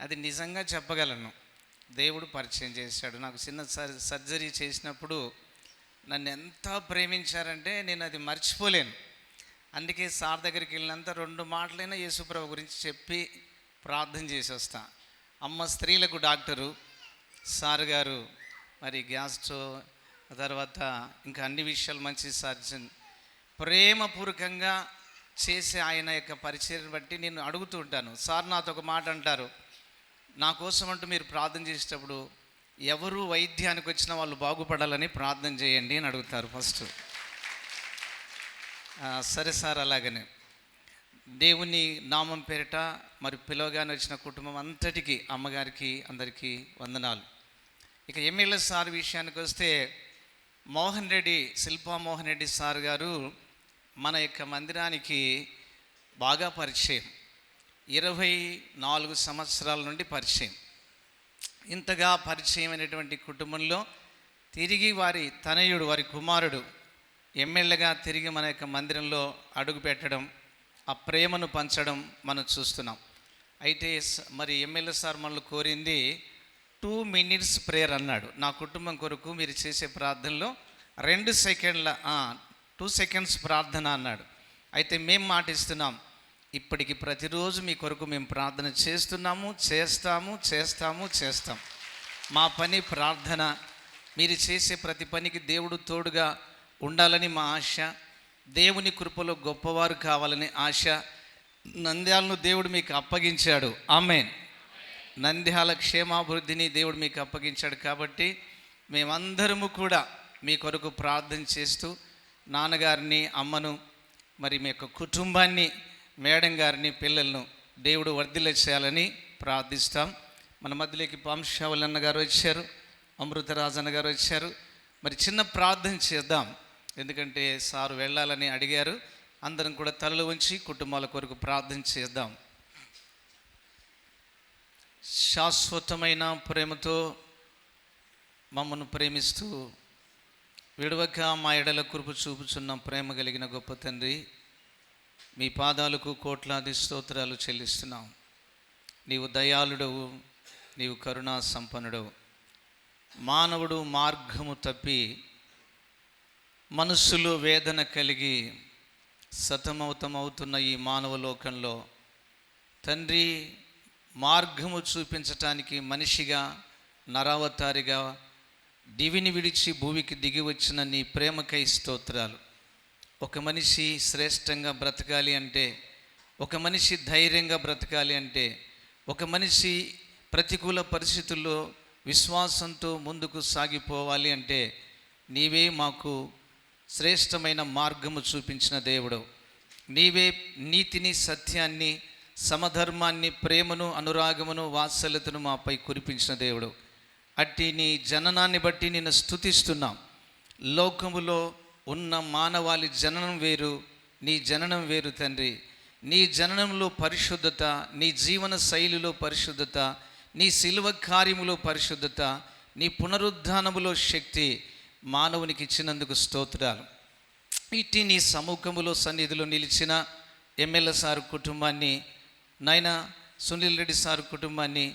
అది నిజంగా చెప్పగలను. దేవుడు పరిచయం చేశాడు. నాకు చిన్న సర్జరీ చేసినప్పుడు నన్ను ఎంత ప్రేమించారంటే నేను అది మర్చిపోలేను. అందుకే సార్ దగ్గరికి వెళ్ళినంత 2 మాటలైనా యేసుప్రభు గురించి చెప్పి ప్రార్థన చేసి వస్తా. అమ్మ స్త్రీలకు డాక్టరు, సార్ గారు మరి గ్యాస్ట్రో, తర్వాత ఇంకా అన్ని విషయాలు మంచి సర్జన్. ప్రేమపూర్వకంగా చేసే ఆయన యొక్క పరిచయం బట్టి నేను అడుగుతూ ఉంటాను. సార్ నాతో ఒక మాట అంటారు, నా కోసం అంటూ మీరు ప్రార్థన చేసేటప్పుడు ఎవరు వైద్యానికి వచ్చిన వాళ్ళు బాగుపడాలని ప్రార్థన చేయండి అని అడుగుతారు ఫస్ట్. సరే సార్, అలాగనే దేవుని నామం పేరిట మరి పిలవగానే వచ్చిన కుటుంబం అంతటికీ, అమ్మగారికి అందరికీ వందనాలు. ఇక ఎమ్మెల్యే సార్ విషయానికి వస్తే, మోహన్ రెడ్డి, శిల్పా మోహన్ రెడ్డి సార్ గారు మన యొక్క మందిరానికి బాగా పరిచయం. 24 సంవత్సరాల నుండి పరిచయం. ఇంతగా పరిచయమైనటువంటి కుటుంబంలో తిరిగి వారి తనయుడు, వారి కుమారుడు ఎమ్మెల్యేగా తిరిగి మన యొక్క మందిరంలో అడుగు పెట్టడం, ఆ ప్రేమను పంచడం మనం చూస్తున్నాం. అయితే మరి ఎమ్మెల్యే సార్ మనల్ని కోరింది 2 minutes ప్రేయర్ అన్నాడు. నా కుటుంబం కొరకు మీరు చేసే ప్రార్థనలో 2 seconds ప్రార్థన అన్నాడు. అయితే మేము మాటిస్తున్నాం, ఇప్పటికి ప్రతిరోజు మీ కొరకు మేము ప్రార్థన చేస్తాం. మా పని ప్రార్థన. మీరు చేసే ప్రతి పనికి దేవుడు తోడుగా ఉండాలని మా ఆశ. దేవుని కృపలో గొప్పవారు కావాలని ఆశ. నంద్యాలను దేవుడు మీకు అప్పగించాడు. ఆమేన్. నంద్యాల క్షేమాభివృద్ధిని దేవుడు మీకు అప్పగించాడు. కాబట్టి మేమందరము కూడా మీ కొరకు ప్రార్థన చేస్తూ నాన్నగారిని, అమ్మను, మరి మీ యొక్క కుటుంబాన్ని, మేడం గారిని, పిల్లలను దేవుడు వర్ధిల్ల చేయాలని ప్రార్థిస్తాం. మన మధ్యలోకి పాంశావలన్న గారు వచ్చారు, అమృతరాజన్న గారు వచ్చారు. మరి చిన్న ప్రార్థన చేద్దాం, ఎందుకంటే సారు వెళ్ళాలని అడిగారు. అందరం కూడా తలలు ఉంచి కుటుంబాల కొరకు ప్రార్థన చేద్దాం. శాశ్వతమైన ప్రేమతో మమ్మను ప్రేమిస్తూ విడవక మా ఎడల కృప చూపుచున్న ప్రేమ కలిగిన గొప్ప తండ్రి, మీ పాదాలకు కోట్లాది స్తోత్రాలు చెల్లిస్తున్నాం. నీవు దయాళుడవు, నీవు కరుణా సంపన్నుడవు. మానవుడు మార్గము తప్పి మనస్సులో వేదన కలిగి సతమవుతున్న ఈ మానవ లోకంలో తండ్రి, మార్గము చూపించటానికి మనిషిగా, నరావతారిగా దివిని విడిచి భూమికి దిగి వచ్చిన నీ ప్రేమకై స్తోత్రాలు. ఒక మనిషి శ్రేష్టంగా బ్రతకాలి అంటే, ఒక మనిషి ధైర్యంగా బ్రతకాలి అంటే, ఒక మనిషి ప్రతికూల పరిస్థితుల్లో విశ్వాసంతో ముందుకు సాగిపోవాలి అంటే నీవే మాకు శ్రేష్టమైన మార్గము చూపించిన దేవుడు. నీవే నీతిని, సత్యాన్ని, సమధర్మాన్ని, ప్రేమను, అనురాగమును, వాత్సల్యతను మాపై కురిపించిన దేవుడు. అట్టి నీ జననాన్ని బట్టి నిన్ను స్తుతిస్తున్నాం. లోకములో ఉన్న మానవాళి జననం వేరు, నీ జననం వేరు తండ్రి. నీ జననంలో పరిశుద్ధత, నీ జీవన శైలిలో పరిశుద్ధత, నీ శిలువ కార్యములో పరిశుద్ధత, నీ పునరుద్ధానములో శక్తి మానవునికి ఇచ్చినందుకు స్తోత్రాలు. ఇట్టి నీ సముఖములో సన్నిధిలో నిలిచిన ఎమ్మెల్యే సార్ కుటుంబాన్ని నాయన సునీల్ రెడ్డి సార్ కుటుంబాన్ని,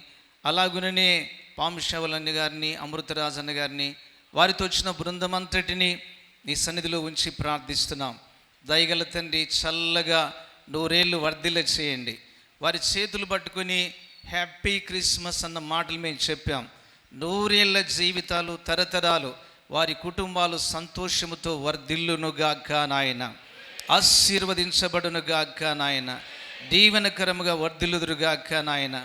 అలాగుననే పాంశవలన్న గారిని, అమృతరాజన్న గారిని, వారితో వచ్చిన బృందం అంతటిని నీ సన్నిధిలో ఉంచి ప్రార్థిస్తున్నాం. దయగల తండ్రి, చల్లగా 100 ఏళ్ళు వర్ధిల్ల చేయండి. వారి చేతులు పట్టుకొని హ్యాపీ క్రిస్మస్ అన్న మాటలు మేము చెప్పాం. 100 ఏళ్ళ జీవితాలు, తరతరాలు వారి కుటుంబాలు సంతోషముతో వర్ధిల్లునుగాక నాయన, ఆశీర్వదించబడునుగాక నాయన, దీవెనకరముగా వర్ధిల్లుదురుగాక నాయన.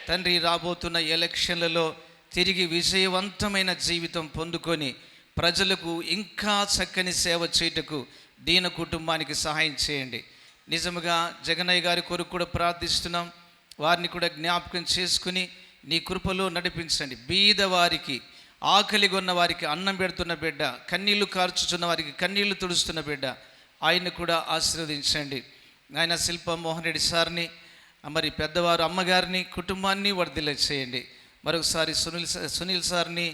తండ్రి, రాబోతున్న ఎలక్షన్లలో తిరిగి విజయవంతమైన జీవితం పొందుకొని ప్రజలకు ఇంకా చక్కని సేవ చేయుటకు దీన కుటుంబానికి సహాయం చేయండి. నిజముగా జగనయ్య గారి కొరకు కూడా ప్రార్థిస్తున్నాం. వారిని కూడా జ్ఞాపకం చేసుకుని నీ కృపలో నడిపించండి. బీదవారికి, ఆకలిగొన్న వారికి అన్నం పెడుతున్న బిడ్డ, కన్నీళ్లు కార్చుచున్న వారికి కన్నీళ్లు తుడుస్తున్న బిడ్డ, ఆయన్ని కూడా ఆశీర్వదించండి. ఆయన శిల్ప మోహన్ రెడ్డి సార్ని, మరి పెద్దవారు అమ్మగారిని, కుటుంబాన్ని వర్ధిల్ల చేయండి. మరొకసారి సునీల్ సార్ని,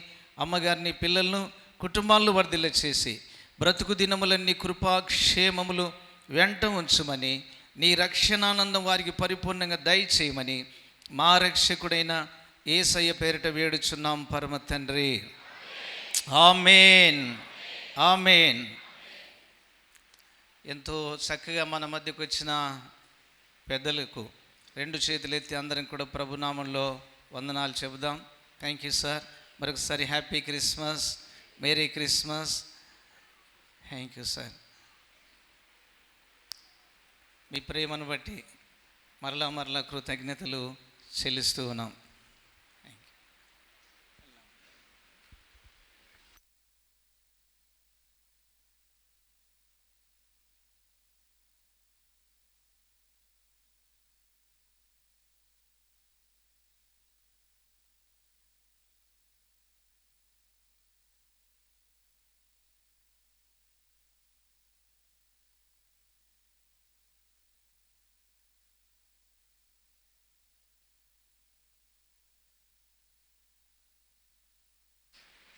అమ్మగారిని, పిల్లలను, కుటుంబాలను వర్ధిల్ల చేసి బ్రతుకు దినములన్నీ కృపాక్షేమములు వెంట ఉంచుమని, నీ రక్షణానందం వారికి పరిపూర్ణంగా దయచేయమని మా రక్షకుడైన యేసయ్య పేరిట వేడుచున్నాం పరమ తండ్రి. ఆమేన్, ఆమేన్. ఎంతో చక్కగా మన మధ్యకు వచ్చిన పెద్దలకు 2 చేతులు ఎత్తి అందరం కూడా ప్రభునామంలో వందనాలు చెబుదాం. Thank you sir. మరొకసారి happy Christmas, merry Christmas. Thank you sir. మీ ప్రేమను బట్టి మరలా కృతజ్ఞతలు చెల్లిస్తూ ఉన్నాం.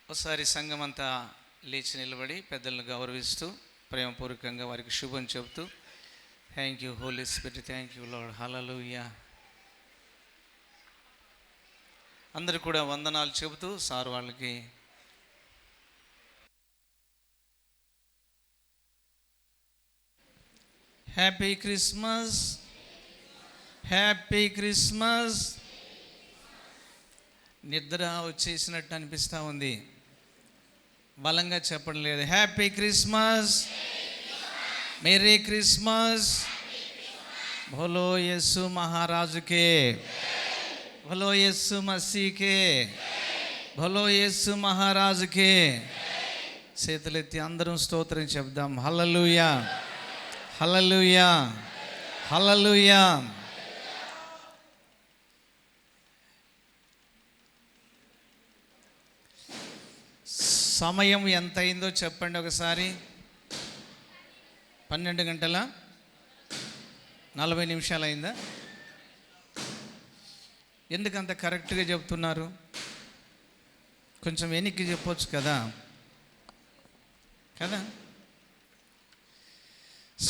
ఒకసారి సంఘం అంతా లేచి నిలబడి పెద్దలను గౌరవిస్తూ ప్రేమపూర్వకంగా వారికి శుభం చెబుతూ, thank you holy spirit, thank you lord, hallelujah. అందరూ కూడా వందనాలు చెబుతూ సార్ వాళ్ళకి హ్యాపీ క్రిస్మస్, హ్యాపీ క్రిస్మస్. నిద్ర వచ్చేసినట్టు అనిపిస్తూ ఉంది, బలంగా చెప్పడం లేదు. Happy Christmas, merry Christmas. భోలో యేసు మహారాజుకే, భోలో యేసు మసీకే, భోలో యేసు మహారాజుకే. చేతులెత్తి అందరం స్తోత్రం చెప్దాం. హల్లెలూయా, హల్లెలూయా, హల్లెలూయా. సమయం ఎంత అయిందో చెప్పండి ఒకసారి. 12 గంటల 40 నిమిషాలు అయిందా? ఎందుకంత కరెక్ట్గా చెప్తున్నారు? కొంచెం వెనక్కి చెప్పొచ్చు కదా కదా.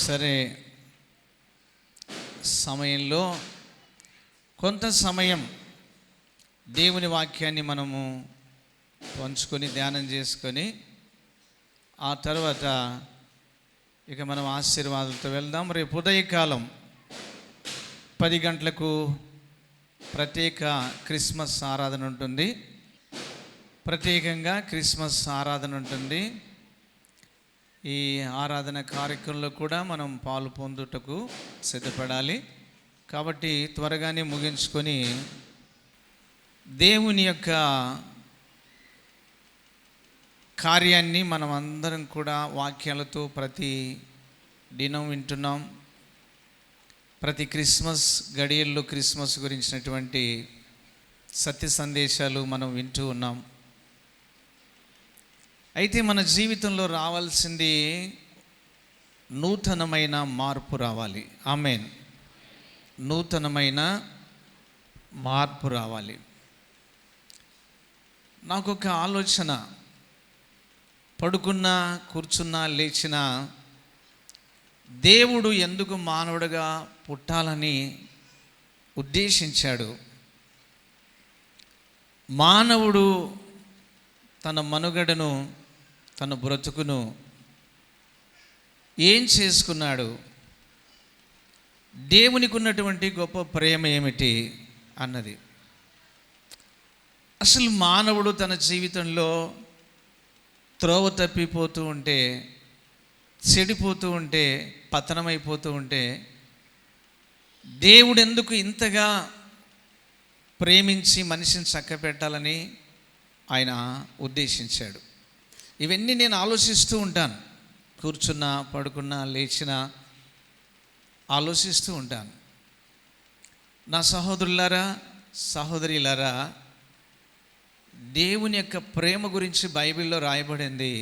సరే, సమయంలో కొంత సమయం దేవుని వాక్యాన్ని మనము పంచుకొని ధ్యానం చేసుకొని ఆ తర్వాత ఇక మనం ఆశీర్వాదాలతో వెళ్దాం. రేపు ఉదయకాలం 10 గంటలకు ప్రత్యేక క్రిస్మస్ ఆరాధన ఉంటుంది. ప్రత్యేకంగా క్రిస్మస్ ఆరాధన ఉంటుంది. ఈ ఆరాధన కార్యక్రమంలో కూడా మనం పాలు పొందుటకు సిద్ధపడాలి. కాబట్టి త్వరగానే ముగించుకొని దేవుని యొక్క కార్యాన్ని మనం అందరం కూడా వాక్యాలతో ప్రతి దినం వింటున్నాం. ప్రతి క్రిస్మస్ గడియల్లో క్రిస్మస్ గురించినటువంటి సత్య సందేశాలు మనం వింటూ ఉన్నాం. అయితే మన జీవితంలో రావాల్సింది నూతనమైన మార్పు రావాలి. ఆమేన్. నూతనమైన మార్పు రావాలి. నాకు ఒక ఆలోచన, పడుకున్నా, కూర్చున్నా, లేచినా దేవుడు ఎందుకు మానవుడిగా పుట్టాలని ఉద్దేశించాడు. మానవుడు తన మనుగడను, తన బ్రతుకును ఏం చేసుకున్నాడు, దేవునికి ఉన్నటువంటి గొప్ప ప్రేమ ఏమిటి అన్నది. అసలు మానవుడు తన జీవితంలో త్రోవ తప్పిపోతూ ఉంటే, చెడిపోతూ ఉంటే, పతనమైపోతూ ఉంటే దేవుడు ఎందుకు ఇంతగా ప్రేమించి మనిషిని చక్కబెట్టాలని ఆయన ఉద్దేశించాడు. ఇవన్నీ నేను ఆలోచిస్తూ ఉంటాను. కూర్చున్నా, పడుకున్నా, లేచినా ఆలోచిస్తూ ఉంటాను. నా సహోదరులారా, సహోదరులారా, దేవుని యొక్క ప్రేమ గురించి బైబిల్లో రాయబడింది.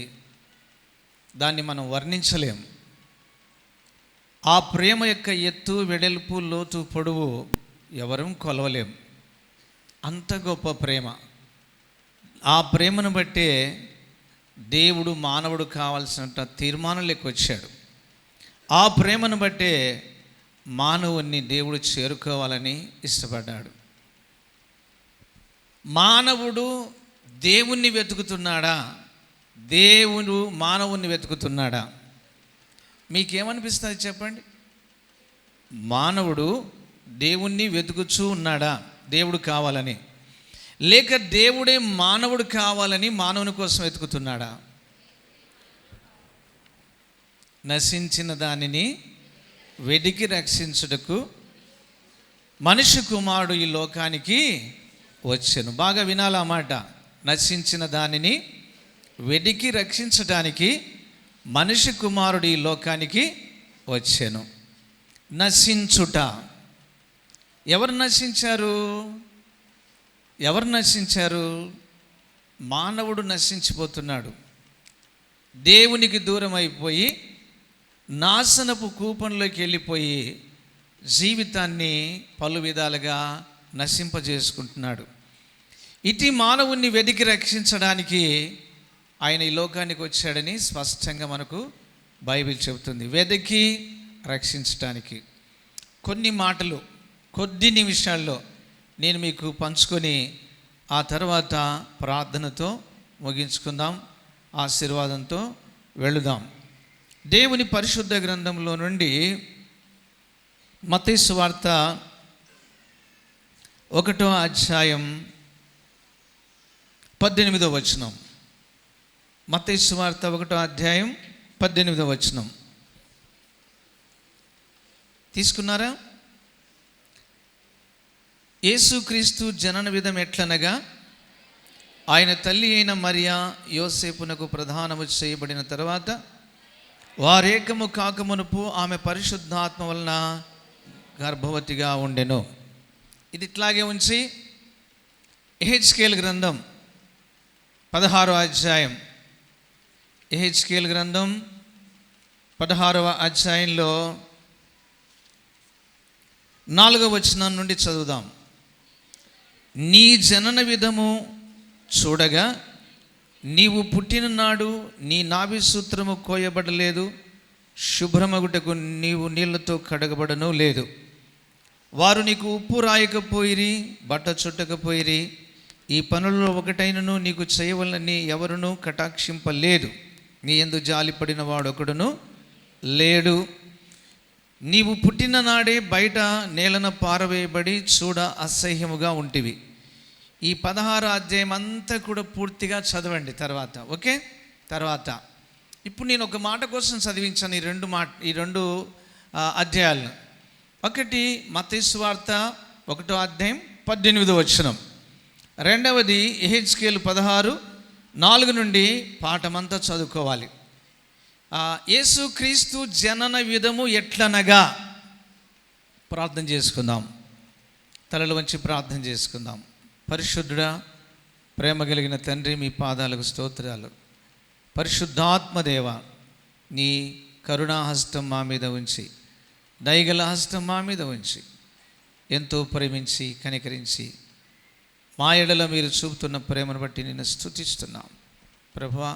దాన్ని మనం వర్ణించలేం. ఆ ప్రేమ యొక్క ఎత్తు, వెడల్పు, లోతు, పొడవు ఎవరూ కొలవలేం. అంత గొప్ప ప్రేమ. ఆ ప్రేమను బట్టే దేవుడు మానవుడు కావాల్సిన తీర్మానంలోకి వచ్చాడు. ఆ ప్రేమను బట్టే మానవుణ్ణి దేవుడు చేరుకోవాలని ఇష్టపడ్డాడు. మానవుడు దేవుణ్ణి వెతుకుతున్నాడా, దేవుడు మానవుణ్ణి వెతుకుతున్నాడా? మీకేమనిపిస్తుంది చెప్పండి? మానవుడు దేవుణ్ణి వెతుకుచూ ఉన్నాడా దేవుడు కావాలని, లేక దేవుడే మానవుడు కావాలని మానవుని కోసం వెతుకుతున్నాడా? నశించిన దానిని వెదికి రక్షించుటకు మనిషి కుమారుడు ఈ లోకానికి వచ్చెను. బాగా వినాలా మాట. నశించిన దానిని వెదికి రక్షించడానికి మనిషి కుమారుడు ఈ లోకానికి వచ్చెను. నశించుట. ఎవరు నశించారు? ఎవరు నశించారు? మానవుడు నశించిపోతున్నాడు. దేవునికి దూరం అయిపోయి నాశనపు కూపంలోకి వెళ్ళిపోయి జీవితాన్ని పలు విధాలుగా నశింపజేసుకుంటున్నాడు. ఇటు మానవుణ్ణి వెదికి రక్షించడానికి ఆయన ఈ లోకానికి వచ్చాడని స్పష్టంగా మనకు బైబిల్ చెబుతుంది. వెదికి రక్షించడానికి కొన్ని మాటలు కొద్ది నిమిషాల్లో నేను మీకు పంచుకొని ఆ తర్వాత ప్రార్థనతో ముగించుకుందాం, ఆశీర్వాదంతో వెళుదాం. దేవుని పరిశుద్ధ గ్రంథంలో నుండి మత్తయి సువార్త 1వ అధ్యాయం 18వ వచనం. మత్తయి సువార్త 1వ అధ్యాయం 18వ వచనం తీసుకున్నారా? యేసుక్రీస్తు జనన విధం ఎట్లనగా, ఆయన తల్లి అయిన మరియా యోసేపునకు ప్రధానము చేయబడిన తర్వాత వారేకము కాకమునుపు ఆమె పరిశుద్ధాత్మ వలన గర్భవతిగా ఉండెను. ఇది ఇట్లాగే ఉంచి యెహెజ్కేలు గ్రంథం 16వ అధ్యాయం, యెహెజ్కేలు గ్రంథం 16వ అధ్యాయంలో 4వ వచనం నుండి చదువుదాం. నీ జనన విధము చూడగా నీవు పుట్టిన నాడు నీ నాభి సూత్రము కోయబడలేదు, శుభ్రమగుటకు నీవు నీళ్లతో కడగబడను లేదు. వారు నీకు ఉప్పు రాయకపోయిరి, బట్ట చుట్టకపోయిరి. ఈ పనులలో ఒకటైనను నీకు చేయవలనని ఎవరునూ కటాక్షింపలేదు. నీ యందు జాలిపడిన వాడు ఒకడును లేడు. నీవు పుట్టిన నాడే బయట నేలన పారవేయబడి చూడ అసహ్యముగా ఉంటివి. ఈ 16వ అధ్యాయం అంతా కూడా పూర్తిగా చదవండి తర్వాత. ఓకే, తర్వాత ఇప్పుడు నేను ఒక మాట కోసం చదివించాను ఈ రెండు అధ్యాయాలను. ఒకటి మత్తయి సువార్త 1వ అధ్యాయం 18వ వచనం, రెండవది యెహెజ్కేలు 16:4 నుండి పాఠమంతా చదువుకోవాలి. యేసుక్రీస్తు జనన విధము ఎట్లనగా. ప్రార్థన చేసుకుందాం, తలలు వంచి ప్రార్థన చేసుకుందాం. పరిశుద్ధుడా, ప్రేమ కలిగిన తండ్రి, మీ పాదాలకు స్తోత్రాలు. పరిశుద్ధాత్మదేవ, నీ కరుణాహస్తం మా మీద ఉంచి, దయగల హస్తం మా మీద ఉంచి, ఎంతో ప్రేమించి కనికరించి మా ఎడల మీరు చూపుతున్న ప్రేమను బట్టి నిన్ను స్తుతిస్తున్నాం. ప్రభువా,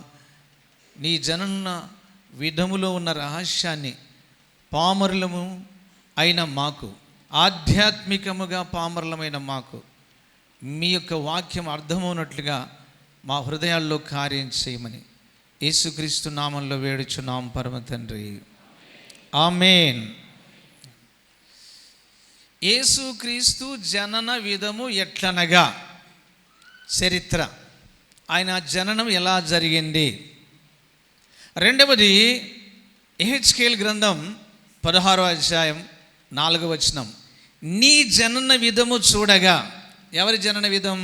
నీ జనన విధములో ఉన్న రహస్యాన్ని పామరులము అయిన మాకు ఆధ్యాత్మికముగా పామరులమైన మాకు మీ యొక్క వాక్యం అర్థమవునట్లుగా మా హృదయాల్లో కార్యం చేయమని యేసుక్రీస్తు నామంలో వేడుచున్నాం పరమ తండ్రి, ఆమేన్. యేసుక్రీస్తు జనన విధము ఎట్లనగా, చరిత్ర, ఆయన జననం ఎలా జరిగింది. రెండవది యెహెజ్కేలు గ్రంథం 16వ అధ్యాయం 4వ వచనం, నీ జనన విధము చూడగా. ఎవరి జనన విధం?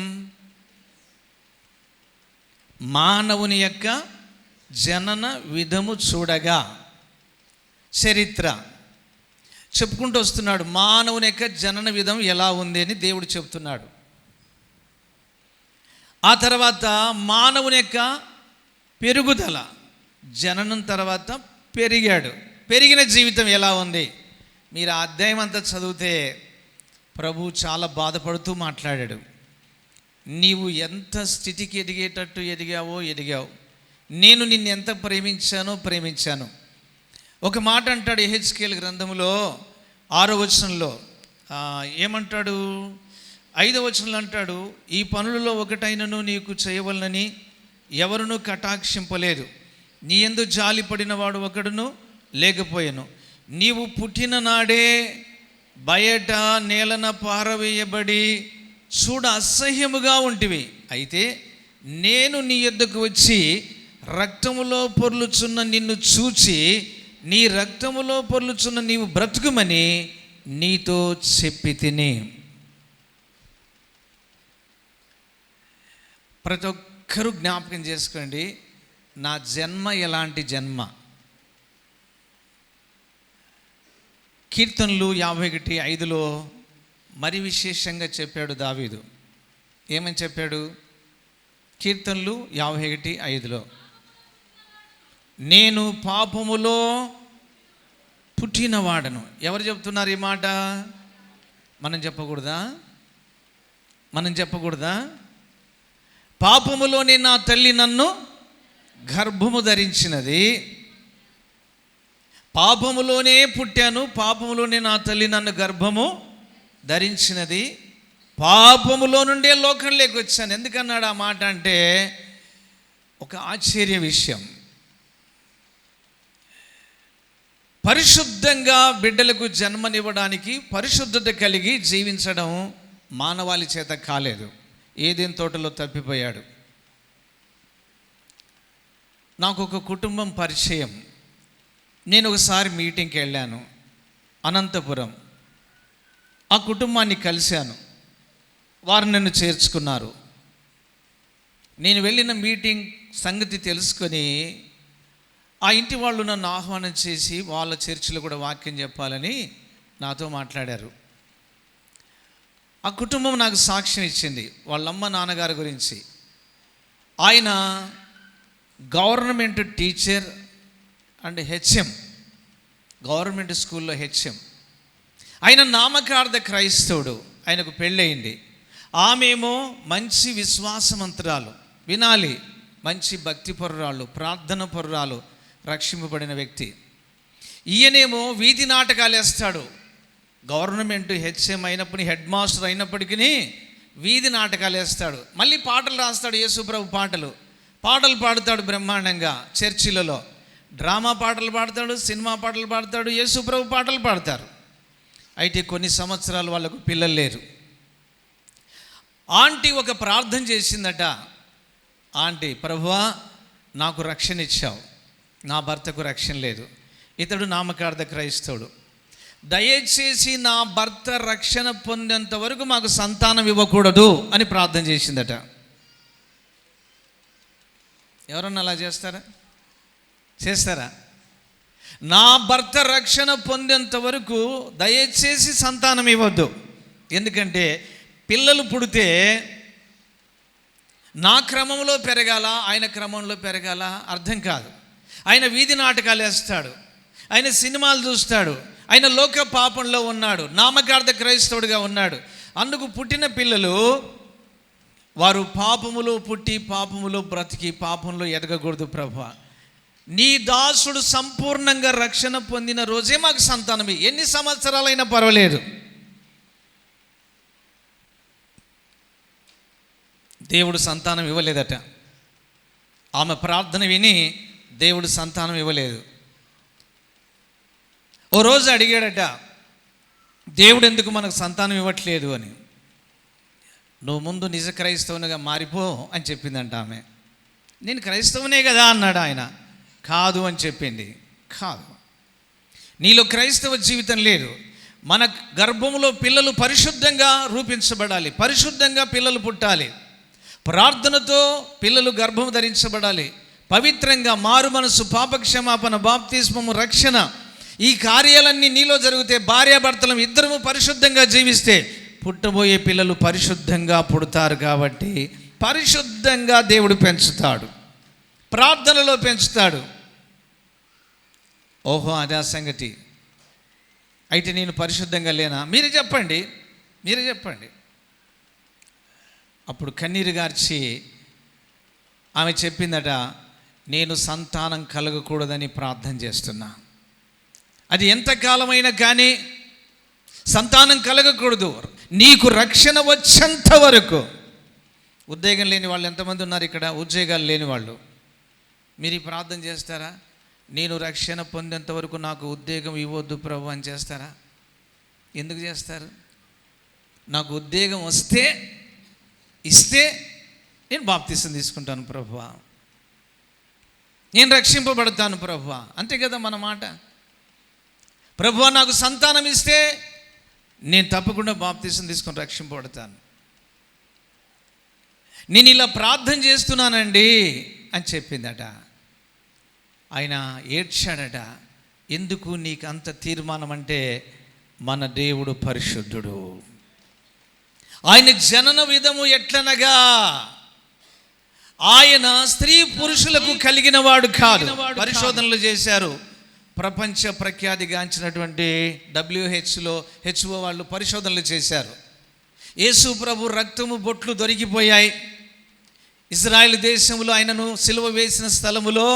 మానవుని యొక్క జనన విధము చూడగా. చరిత్ర చెప్పుకుంటూ వస్తున్నాడు, మానవుని యొక్క జనన విధం ఎలా ఉంది అని దేవుడు చెప్తున్నాడు. ఆ తర్వాత మానవుని యొక్క పెరుగుదల, జననం తర్వాత పెరిగాడు, పెరిగిన జీవితం ఎలా ఉంది. మీరు ఆ అధ్యాయం అంతా చదివితే ప్రభు చాలా బాధపడుతూ మాట్లాడాడు. నీవు ఎంత స్థితికి ఎదిగేటట్టు ఎదిగావు, నేను నిన్ను ఎంత ప్రేమించాను. ఒక మాట అంటాడు యెహెజ్కేలు గ్రంథంలో 6వ వచనంలో, ఏమంటాడు? 5వ వచనంలో అంటాడు, ఈ పనులలో ఒకటైనను నీకు చేయవలనని ఎవరునూ కటాక్షింపలేదు, నీ యందు జాలి పడినవాడు ఒకడును లేకపోయెను. నీవు పుట్టిన నాడే బయట నేలన పారవేయబడి చూడ అసహ్యముగా ఉంటివి. అయితే నేను నీ యొద్దకు వచ్చి రక్తములో పొర్లుచున్న నిన్ను చూచి, నీ రక్తములో పొర్లుచున్న నీవు బ్రతుకుమని నీతో చెప్పి తిని. ప్రతి ఒక్కరూ జ్ఞాపకం చేసుకోండి, నా జన్మ ఎలాంటి జన్మ. కీర్తనలు 51:5లో మరి విశేషంగా చెప్పాడు దావీదు. ఏమని చెప్పాడు? కీర్తనలు 51:5లో, నేను పాపములో పుట్టినవాడను. ఎవరు చెప్తున్నారు ఈ మాట? మనం చెప్పకూడదా? పాపములోనే నా తల్లి నన్ను గర్భము ధరించినది. పాపములోనే పుట్టాను, పాపములోనే నా తల్లి నన్ను గర్భము ధరించినది, పాపములో నుండే లోకంలోకి వచ్చాను. ఎందుకన్నాడు ఆ మాట అంటే ఒక ఆశ్చర్య విషయం. పరిశుద్ధంగా బిడ్డలకు జన్మనివ్వడానికి పరిశుద్ధత కలిగి జీవించడం మానవాళి చేత కాలేదు. ఏదెన్ తోటలో తప్పిపోయాడు. నాకు ఒక కుటుంబం పరిచయం. నేను ఒకసారి మీటింగ్కి వెళ్ళాను అనంతపురం. ఆ కుటుంబాన్ని కలిశాను, వారు నన్ను చేర్చుకున్నారు. నేను వెళ్ళిన మీటింగ్ సంగతి తెలుసుకొని ఆ ఇంటి వాళ్ళు నన్ను ఆహ్వానం చేసి వాళ్ళ చర్చిలో కూడా వాక్యం చెప్పాలని నాతో మాట్లాడారు. ఆ కుటుంబం నాకు సాక్ష్యం ఇచ్చింది వాళ్ళమ్మ నాన్నగారి గురించి. ఆయన government teacher and HM, government స్కూల్లో హెచ్ఎం. ఆయన నామకార్థ క్రైస్తవుడు. ఆయనకు పెళ్ళయింది. ఆమెమో మంచి విశ్వాసమంతురాలు, వినాలి, మంచి భక్తి పరురాలు, ప్రార్థన పరురాలు, రక్షింపబడిన వ్యక్తి. ఈయనేమో వీధి నాటకాలు వేస్తాడు. గవర్నమెంట్ హెచ్ఎం అయినప్పుడు, హెడ్ మాస్టర్ అయినప్పటికీ వీధి నాటకాలు వేస్తాడు. మళ్ళీ పాటలు రాస్తాడు, యేసుప్రభు పాటలు పాడుతాడు బ్రహ్మాండంగా. చర్చిలలో డ్రామా పాటలు పాడతాడు, సినిమా పాటలు పాడతాడు, యేసుప్రభు పాటలు పాడతారు. అయితే కొన్ని సంవత్సరాలు వాళ్ళకు పిల్లలు లేరు. ఆంటీ ఒక ప్రార్థన చేసిందట. ఆంటీ, ప్రభువా నాకు రక్షణ ఇచ్చావు, నా భర్తకు రక్షణ లేదు, ఇతడు నామకార్థ క్రైస్తవుడు, దయచేసి నా భర్త రక్షణ పొందేంత వరకు మాకు సంతానం ఇవ్వకూడదు అని ప్రార్థన చేసిందట. ఎవరన్నా అలా చేస్తారా? నా భర్త రక్షణ పొందేంత వరకు దయచేసి సంతానం ఇవ్వద్దు. ఎందుకంటే పిల్లలు పుడితే నా క్రమంలో పెరగాల, ఆయన క్రమంలో పెరగాల అర్థం కాదు. ఆయన వీధి నాటకాలు వేస్తాడు, ఆయన సినిమాలు చూస్తాడు, ఆయన లోక పాపంలో ఉన్నాడు, నామకార్థ క్రైస్తవుడిగా ఉన్నాడు. అందుకు పుట్టిన పిల్లలు వారు పాపములో పుట్టి పాపములో బ్రతికి పాపంలో ఎదగకూడదు. ప్రభువా, నీ దాసుడు సంపూర్ణంగా రక్షణ పొందిన రోజే మాకు సంతానమే, ఎన్ని సంవత్సరాలైనా పర్వాలేదు, దేవుడు సంతానం ఇవ్వలేదట. ఆమె ప్రార్థన విని దేవుడు సంతానం ఇవ్వలేదు. ఓ రోజు అడిగాడట, దేవుడు ఎందుకు మనకు సంతానం ఇవ్వట్లేదు అని. నువ్వు ముందు నిజ క్రైస్తవునిగా మారిపో అని చెప్పిందంట ఆమె. నేను క్రైస్తవునే కదా అన్నాడు ఆయన. కాదు అని చెప్పింది. కాదు, నీలో క్రైస్తవ జీవితం లేదు. మన గర్భంలో పిల్లలు పరిశుద్ధంగా రూపించబడాలి, పరిశుద్ధంగా పిల్లలు పుట్టాలి, ప్రార్థనతో పిల్లలు గర్భం ధరించబడాలి, పవిత్రంగా మారు మనసు, పాపక్షమాపణ, బాప్తిస్మము, రక్షణ, ఈ కార్యాలన్నీ నీలో జరిగితే, భార్యాభర్తలం ఇద్దరము పరిశుద్ధంగా జీవిస్తే పుట్టబోయే పిల్లలు పరిశుద్ధంగా పుడతారు. కాబట్టి పరిశుద్ధంగా దేవుడు పెంచుతాడు, ప్రార్థనలో పెంచుతాడు. ఓహో, అదే సంగతి. అయితే నేను పరిశుద్ధంగా లేనా? మీరే చెప్పండి, మీరే చెప్పండి. అప్పుడు కన్నీరు గార్చి ఆమె చెప్పిందట, నేను సంతానం కలగకూడదని ప్రార్థన చేస్తున్నా. అది ఎంతకాలమైనా కానీ సంతానం కలగకూడదు, నీకు రక్షణ వచ్చేంత వరకు. ఉద్యోగం లేని వాళ్ళు ఎంతమంది ఉన్నారు ఇక్కడ? ఉద్యోగాలు లేని వాళ్ళు. మీరు ఈ ప్రార్థన చేస్తారా? నేను రక్షణ పొందేంత వరకు నాకు ఉద్యోగం ఇవ్వద్దు ప్రభు అని చేస్తారా? ఎందుకు చేస్తారు? నాకు ఉద్యోగం ఇస్తే నేను బాప్తిసం తీసుకుంటాను ప్రభువా, నేను రక్షింపబడతాను ప్రభువా. అంతే కదా మన మాట. ప్రభువా నాకు సంతానం ఇస్తే నేను తప్పకుండా బాప్తిసం తీసుకొని రక్షింపబడతాను. నేను ఇలా ప్రార్థన చేస్తున్నానండి అని చెప్పిందట. ఆయన ఏడ్చాడట. ఎందుకు నీకు అంత తీర్మానం అంటే, మన దేవుడు పరిశుద్ధుడు. ఆయన జనన విధము ఎట్లనగా, ఆయన స్త్రీ పురుషులకు కలిగిన వాడు కాదు. పరిశోధనలు చేశారు. ప్రపంచ ప్రఖ్యాతిగాంచినటువంటి WHO వాళ్ళు పరిశోధనలు చేశారు. యేసు ప్రభు రక్తము బొట్లు దొరికిపోయాయి. ఇజ్రాయెల్ దేశంలో ఆయనను సిలువ వేసిన స్థలములో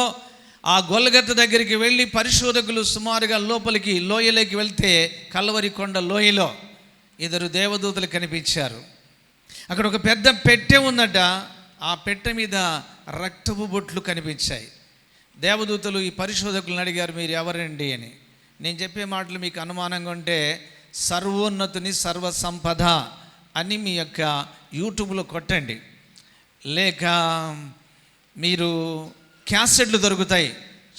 ఆ గొల్గొతా దగ్గరికి వెళ్ళి పరిశోధకులు సుమారుగా లోపలికి లోయలోకి వెళ్తే, కల్వరి కొండ లోయలో ఇద్దరు దేవదూతలు కనిపించారు. అక్కడ ఒక పెద్ద పెట్టె ఉందట. ఆ పెట్టె మీద రక్తపు బొట్లు కనిపించాయి. దేవదూతలు ఈ పరిశోధకులను అడిగారు, మీరు ఎవరండి అని. నేను చెప్పే మాటలు మీకు అనుమానంగా ఉంటే సర్వోన్నతుని సర్వసంపద అని మీ యొక్క యూట్యూబ్లో కొట్టండి, లేక మీరు క్యాసెట్లు దొరుకుతాయి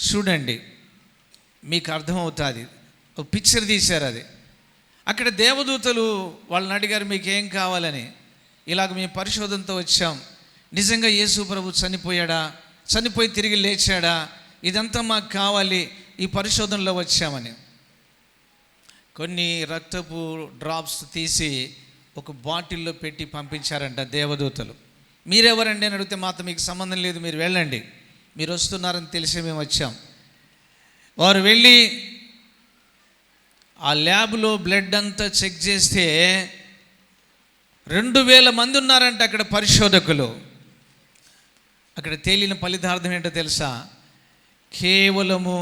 చూడండి, మీకు అర్థమవుతుంది. ఒక పిక్చర్ తీశారు అది. అక్కడ దేవదూతలు వాళ్ళని అడిగారు, మీకు ఏం కావాలని. ఇలాగ మేము పరిశోధనతో వచ్చాం, నిజంగా యేసు ప్రభు చనిపోయాడా, చనిపోయి తిరిగి లేచాడా, ఇదంతా మాకు కావాలి, ఈ పరిశోధనలో వచ్చామని. కొన్ని రక్తపు డ్రాప్స్ తీసి ఒక బాటిల్లో పెట్టి పంపించారంట దేవదూతలు. మీరెవరండి అని అడిగితే, మాతో మీకు సంబంధం లేదు, మీరు వెళ్ళండి, మీరు వస్తున్నారని తెలిసి మేము వచ్చాం. వారు వెళ్ళి ఆ ల్యాబ్లో బ్లడ్ అంతా చెక్ చేస్తే 2000 మంది ఉన్నారంట అక్కడ పరిశోధకులు. అక్కడ తేలిన ఫలితార్థం ఏంటో తెలుసా? కేవలము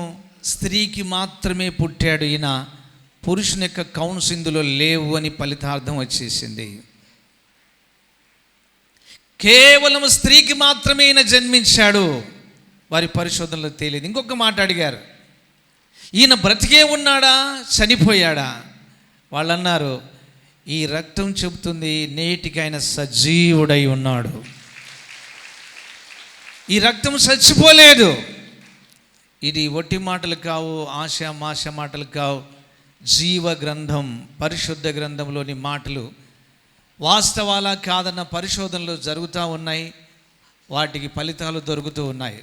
స్త్రీకి మాత్రమే పుట్టాడు ఈయన, పురుషుని యొక్క కౌన్స్ ఇందులో లేవు అని ఫలితార్థం వచ్చేసింది. కేవలం స్త్రీకి మాత్రమే ఈయన జన్మించాడు. వారి పరిశోధనలో తేలింది. ఇంకొక మాట అడిగారు, ఈయన బ్రతికే ఉన్నాడా చనిపోయాడా? వాళ్ళు అన్నారు, ఈ రక్తం చెబుతుంది నేటికి ఆయన సజీవుడై ఉన్నాడు. ఈ రక్తం చచ్చిపోలేదు. ఇది ఒట్టి మాటలు కావు, ఆశ మాటలు కావు. జీవ గ్రంథం, పరిశుద్ధ గ్రంథంలోని మాటలు వాస్తవాలా కాదన్న పరిశోధనలు జరుగుతూ ఉన్నాయి, వాటికి ఫలితాలు దొరుకుతూ ఉన్నాయి.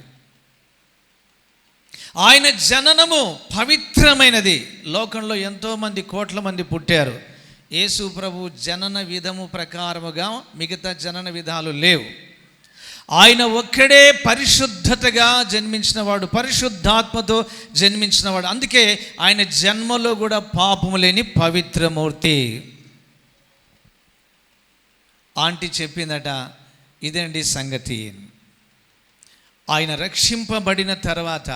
ఆయన జననము పవిత్రమైనది. లోకంలో ఎంతోమంది కోట్ల మంది పుట్టారు. యేసు ప్రభు జనన విధము ప్రకారముగా మిగతా జనన విధాలు లేవు. ఆయన ఒక్కడే పరిశుద్ధతగా జన్మించినవాడు, పరిశుద్ధాత్మతో జన్మించినవాడు. అందుకే ఆయన జన్మలో కూడా పాపము లేని పవిత్రమూర్తి. ఆంటీ చెప్పిందట, ఇదండి సంగతి. ఆయన రక్షింపబడిన తర్వాత,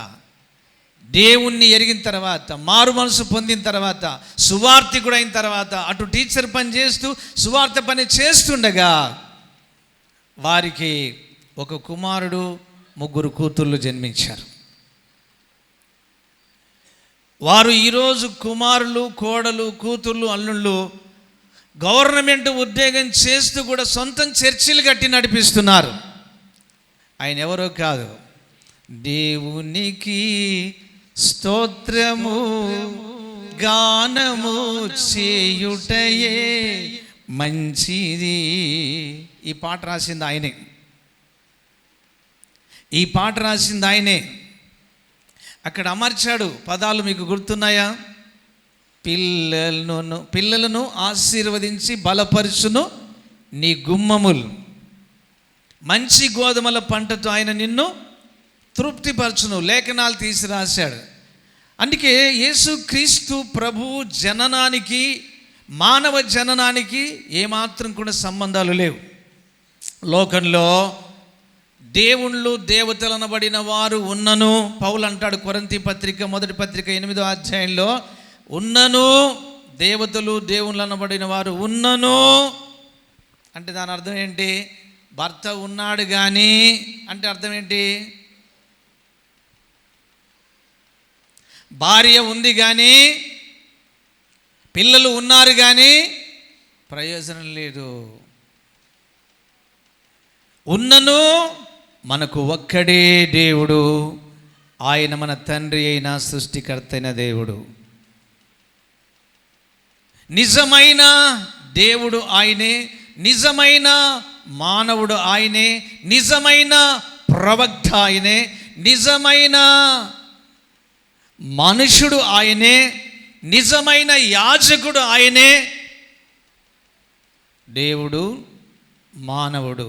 దేవుణ్ణి ఎరిగిన తర్వాత, మారు మనసు పొందిన తర్వాత, సువార్తికుడు అయిన తర్వాత, అటు టీచర్ పని చేస్తూ సువార్త పని చేస్తుండగా వారికి ఒక కుమారుడు, 3 కూతుర్లు జన్మించారు. వారు ఈరోజు కుమారులు, కోడలు, కూతుర్లు, అల్లుళ్ళు గవర్నమెంట్ ఉద్యోగం చేస్తూ కూడా సొంతం చర్చిలు కట్టి నడిపిస్తున్నారు. ఆయన ఎవరో కాదు, దేవునికి స్తోత్రము గానము చేయుటయే మంచిది. ఈ పాట రాసింది ఆయనే. ఈ పాట రాసింది ఆయనే. అక్కడ అమర్చాడు పదాలు, మీకు గుర్తున్నాయా? పిల్లలను ఆశీర్వదించి బలపరుచును నీ గుమ్మములు, మంచి గోధుమల పంటతో ఆయన నిన్ను తృప్తిపరచును. లేఖనాలు తీసి రాశాడు. అందుకే యేసుక్రీస్తు ప్రభు జననానికి, మానవ జననానికి ఏమాత్రం కూడా సంబంధాలు లేవు. లోకంలో దేవుళ్ళు, దేవతలు అనబడిన వారు ఉన్నను. పౌలు అంటాడు కొరింథీ పత్రిక 1వ పత్రిక 8వ అధ్యాయంలో, ఉన్నను దేవతలు, దేవుళ్ళు అనబడిన వారు ఉన్నను అంటే దాని అర్థం ఏంటి? భర్త ఉన్నాడు కానీ అంటే అర్థం ఏంటి? భార్య ఉంది కానీ, పిల్లలు ఉన్నారు కానీ ప్రయోజనం లేదు. ఉన్నను మనకు ఒక్కడే దేవుడు, ఆయన మన తండ్రి అయిన సృష్టికర్త అయిన దేవుడు. నిజమైన దేవుడు ఆయనే, నిజమైన మానవుడు ఆయనే, నిజమైన ప్రవక్త ఆయనే, నిజమైన మనుషుడు ఆయనే, నిజమైన యాజకుడు ఆయనే. దేవుడు మానవుడు.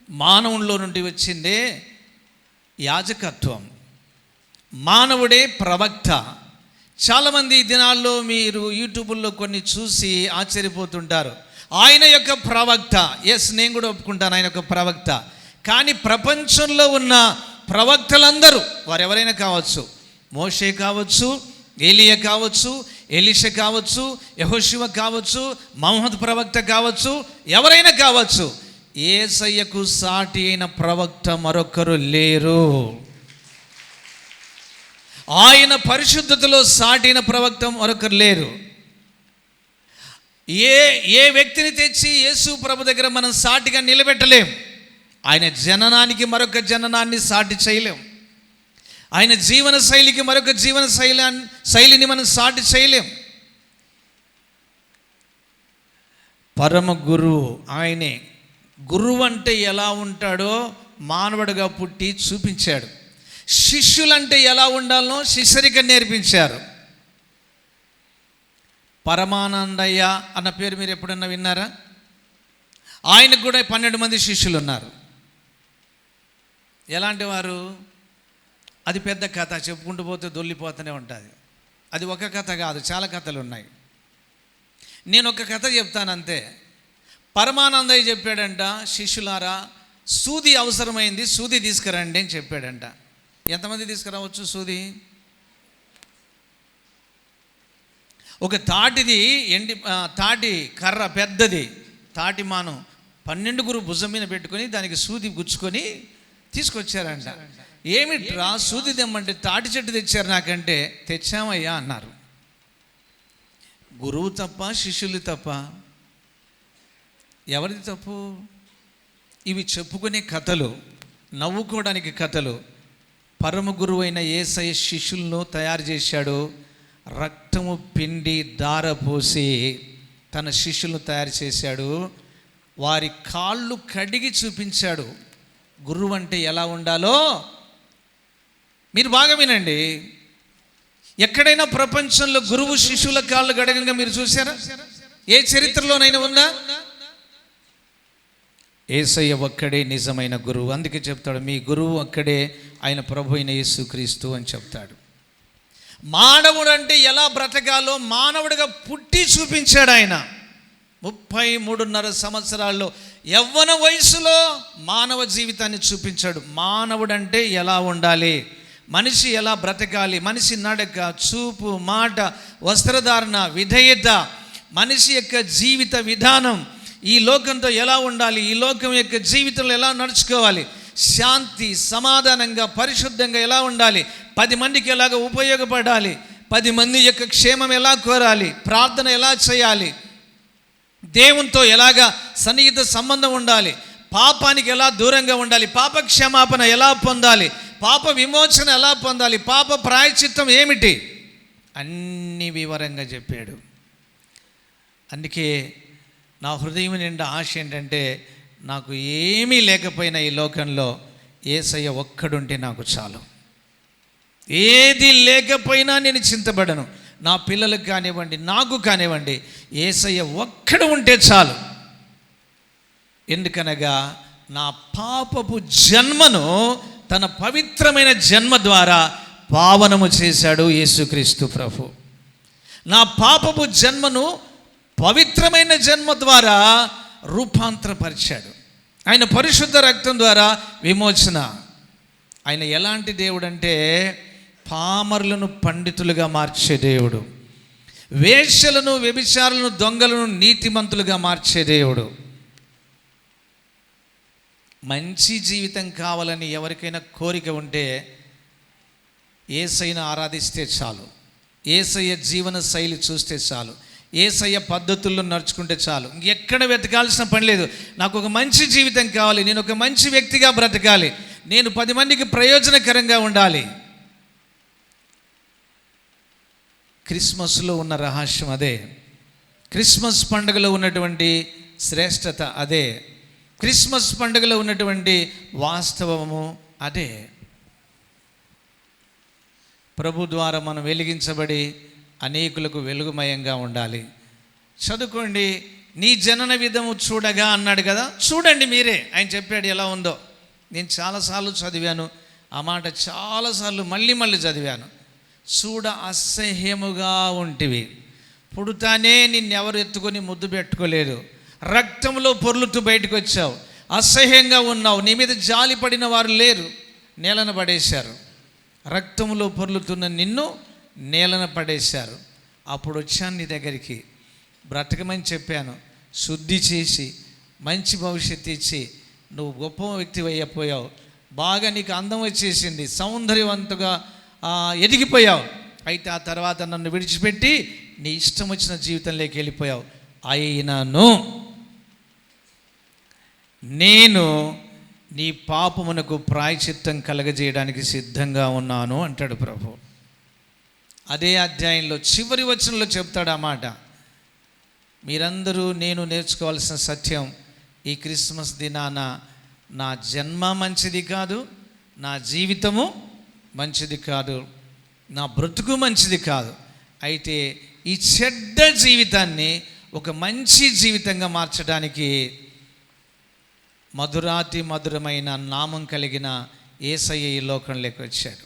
మానవుల్లో నుండి వచ్చిందే యాజకత్వం. మానవుడే ప్రవక్త. చాలామంది ఈ దినాల్లో మీరు యూట్యూబ్లో కొన్ని చూసి ఆశ్చర్యపోతుంటారు. ఆయన యొక్క ప్రవక్త, ఎస్ నేను కూడా ఒప్పుకుంటాను, ఆయన యొక్క ప్రవక్త. కానీ ప్రపంచంలో ఉన్న ప్రవక్తలందరూ, వారు ఎవరైనా కావచ్చు, మోషే కావచ్చు, ఏలియా కావచ్చు, ఎలీషా కావచ్చు, యెహోషువ కావచ్చు, మహమ్మద్ ప్రవక్త కావచ్చు, ఎవరైనా కావచ్చు, యేసయ్యకు సాటి అయిన ప్రవక్త మరొకరు లేరు. ఆయన పరిశుద్ధతలో సాటిన ప్రవక్త మరొకరు లేరు. ఏ వ్యక్తిని తెచ్చి యేసు ప్రభు దగ్గర మనం సాటిగా నిలబెట్టలేం. ఆయన జననానికి మరొక జననాన్ని సాటి చేయలేం. ఆయన జీవన శైలికి మరొక జీవన శైలిని మనం సాటి చేయలేం. పరమ గురువు ఆయనే. గురువు అంటే ఎలా ఉంటాడో మానవుడిగా పుట్టి చూపించాడు. శిష్యులంటే ఎలా ఉండాలనో శిష్యరిక నేర్పించారు. పరమానందయ్య అన్న పేరు మీరు ఎప్పుడన్నా విన్నారా? ఆయనకు కూడా 12 మంది శిష్యులు ఉన్నారు. ఎలాంటి వారు? అది పెద్ద కథ, చెప్పుకుంటూ పోతే దొల్లిపోతూనే ఉంటుంది. అది ఒక కథ కాదు, చాలా కథలు ఉన్నాయి. నేను ఒక కథ చెప్తాను అంతే. పరమానందయ్య చెప్పాడంట, శిష్యులారా సూది అవసరమైంది, సూది తీసుకురండి అని చెప్పాడంట. ఎంతమంది తీసుకురావచ్చు సూది? ఒక తాటిది, తాటి కర్ర పెద్దది, తాటి మాను 12 భుజం మీద పెట్టుకొని దానికి సూది గుచ్చుకొని తీసుకొచ్చారంట. ఏమిట్రా సూది తెమ్మంటే తాటి చెట్టు తెచ్చారు నాకంటే, తెచ్చామయ్యా అన్నారు. గురువు తప్ప, శిష్యులు తప్ప? ఎవరిది తప్పు? ఇవి చెప్పుకునే కథలు, నవ్వుకోవడానికి కథలు. పరమ గురువు అయిన యేసయ్య శిష్యులను తయారు చేశాడు. రక్తము పిండి ధార పోసి తన శిష్యులను తయారు చేశాడు. వారి కాళ్ళు కడిగి చూపించాడు గురువు అంటే ఎలా ఉండాలో. మీరు బాగా వినండి. ఎక్కడైనా ప్రపంచంలో గురువు శిష్యుల కాళ్ళు గడగంగా మీరు చూసారా? ఏ చరిత్రలోనైనా ఉందా? యేసయ్య ఒక్కడే నిజమైన గురువు. అందుకే చెప్తాడు, మీ గురువు ఒక్కడే, ఆయన ప్రభు అయిన యేసుక్రీస్తు అని చెప్తాడు. మానవుడు అంటే ఎలా బ్రతకాలో మానవుడిగా పుట్టి చూపించాడు ఆయన. 33.5 సంవత్సరాల్లో యవ్వన వయసులో మానవ జీవితాన్ని చూపించాడు. మానవుడు అంటే ఎలా ఉండాలి, మనిషి ఎలా బ్రతకాలి, మనిషి నడక, చూపు, మాట, వస్త్రధారణ, విధేయత, మనిషి యొక్క జీవిత విధానం ఈ లోకంతో ఎలా ఉండాలి, ఈ లోకం యొక్క జీవితంలో ఎలా నడుచుకోవాలి, శాంతి సమాధానంగా పరిశుద్ధంగా ఎలా ఉండాలి, 10 మందికి ఎలాగ ఉపయోగపడాలి, 10 మంది యొక్క క్షేమం ఎలా కోరాలి, ప్రార్థన ఎలా చేయాలి, దేవునితో ఎలాగా సన్నిహిత సంబంధం ఉండాలి, పాపానికి ఎలా దూరంగా ఉండాలి, పాప క్షమాపణ ఎలా పొందాలి, పాప విమోచన ఎలా పొందాలి, పాప ప్రాయశ్చిత్తం ఏమిటి, అన్ని వివరంగా చెప్పాడు. అందుకే నా హృదయం నిండా ఆశ ఏంటంటే, నాకు ఏమీ లేకపోయినా ఈ లోకంలో యేసయ్య ఒక్కడుంటే నాకు చాలు. ఏది లేకపోయినా నేను చింతపడను. నా పిల్లలకు కానివ్వండి, నాకు కానివ్వండి, యేసయ్య ఒక్కడు ఉంటే చాలు. ఎందుకనగా నా పాపపు జన్మను తన పవిత్రమైన జన్మ ద్వారా పావనము చేశాడు యేసుక్రీస్తు ప్రభు. నా పాపపు జన్మను పవిత్రమైన జన్మ ద్వారా రూపాంతరపరిచాడు. ఆయన పరిశుద్ధ రక్తం ద్వారా విమోచన. ఆయన ఎలాంటి దేవుడు అంటే, పామరులను పండితులుగా మార్చే దేవుడు, వేశ్యలను వ్యభిచారులను దొంగలను నీతిమంతులుగా మార్చే దేవుడు. మంచి జీవితం కావాలని ఎవరికైనా కోరిక ఉంటే యేసయ్యను ఆరాధిస్తే చాలు, యేసయ్య జీవన శైలి చూస్తే చాలు, యేసయ్య పద్ధతుల్లో నడుచుకుంటే చాలు. ఇంకెక్కడ వెతకాల్సిన పని లేదు. నాకు ఒక మంచి జీవితం కావాలి, నేను ఒక మంచి వ్యక్తిగా బ్రతకాలి, నేను 10 మందికి ప్రయోజనకరంగా ఉండాలి. క్రిస్మస్లో ఉన్న రహస్యం అదే, క్రిస్మస్ పండుగలో ఉన్నటువంటి శ్రేష్టత అదే, క్రిస్మస్ పండుగలో ఉన్నటువంటి వాస్తవము అదే. ప్రభు ద్వారా మనం వెలిగించబడి అనేకులకు వెలుగుమయంగా ఉండాలి. చదువుకోండి, నీ జనన విధము చూడగా అన్నాడు కదా, చూడండి మీరే. ఆయన చెప్పాడు ఎలా ఉందో. నేను చాలాసార్లు చదివాను ఆ మాట, చాలాసార్లు మళ్ళీ చదివాను. చూడ అసహ్యముగా ఉంటివి, పుడుతానే నిన్నెవరు ఎత్తుకొని ముద్దు పెట్టుకోలేదు, రక్తంలో పొర్లుతూ బయటకు వచ్చావు, అసహ్యంగా ఉన్నావు, నీ మీద జాలి పడిన వారు లేరు, నేలన పడేశారు, రక్తంలో పొర్లుతున్న నిన్ను నేలన పడేశారు. అప్పుడు వచ్చాను నీ దగ్గరికి, బ్రతకమని చెప్పాను, శుద్ధి చేసి మంచి భవిష్యత్తు ఇచ్చి నువ్వు గొప్ప వ్యక్తి అయిపోయావు, బాగా నీకు అందం వచ్చేసింది, సౌందర్యవంతుగా ఎదిగిపోయావు. అయితే ఆ తర్వాత నన్ను విడిచిపెట్టి నీ ఇష్టం వచ్చిన జీవితంలోకి వెళ్ళిపోయావు. అయినను నేను నీ పాపమునకు ప్రాయశ్చిత్తం కలగజేయడానికి సిద్ధంగా ఉన్నాను అంటాడు ప్రభు. అదే అధ్యాయంలో చివరి వచనంలో చెప్తాడు ఆ మాట. మీరందరూ నేను నేర్చుకోవాల్సిన సత్యం, ఈ క్రిస్మస్ దినాన నా జన్మ మంచిది కాదు, నా జీవితము మంచిది కాదు, నా బ్రతుకు మంచిది కాదు. అయితే ఈ చెడ్డ జీవితాన్ని ఒక మంచి జీవితంగా మార్చడానికి మధురాతి మధురమైన నామం కలిగిన యేసయ్య ఈ లోకంలోకి వచ్చాడు.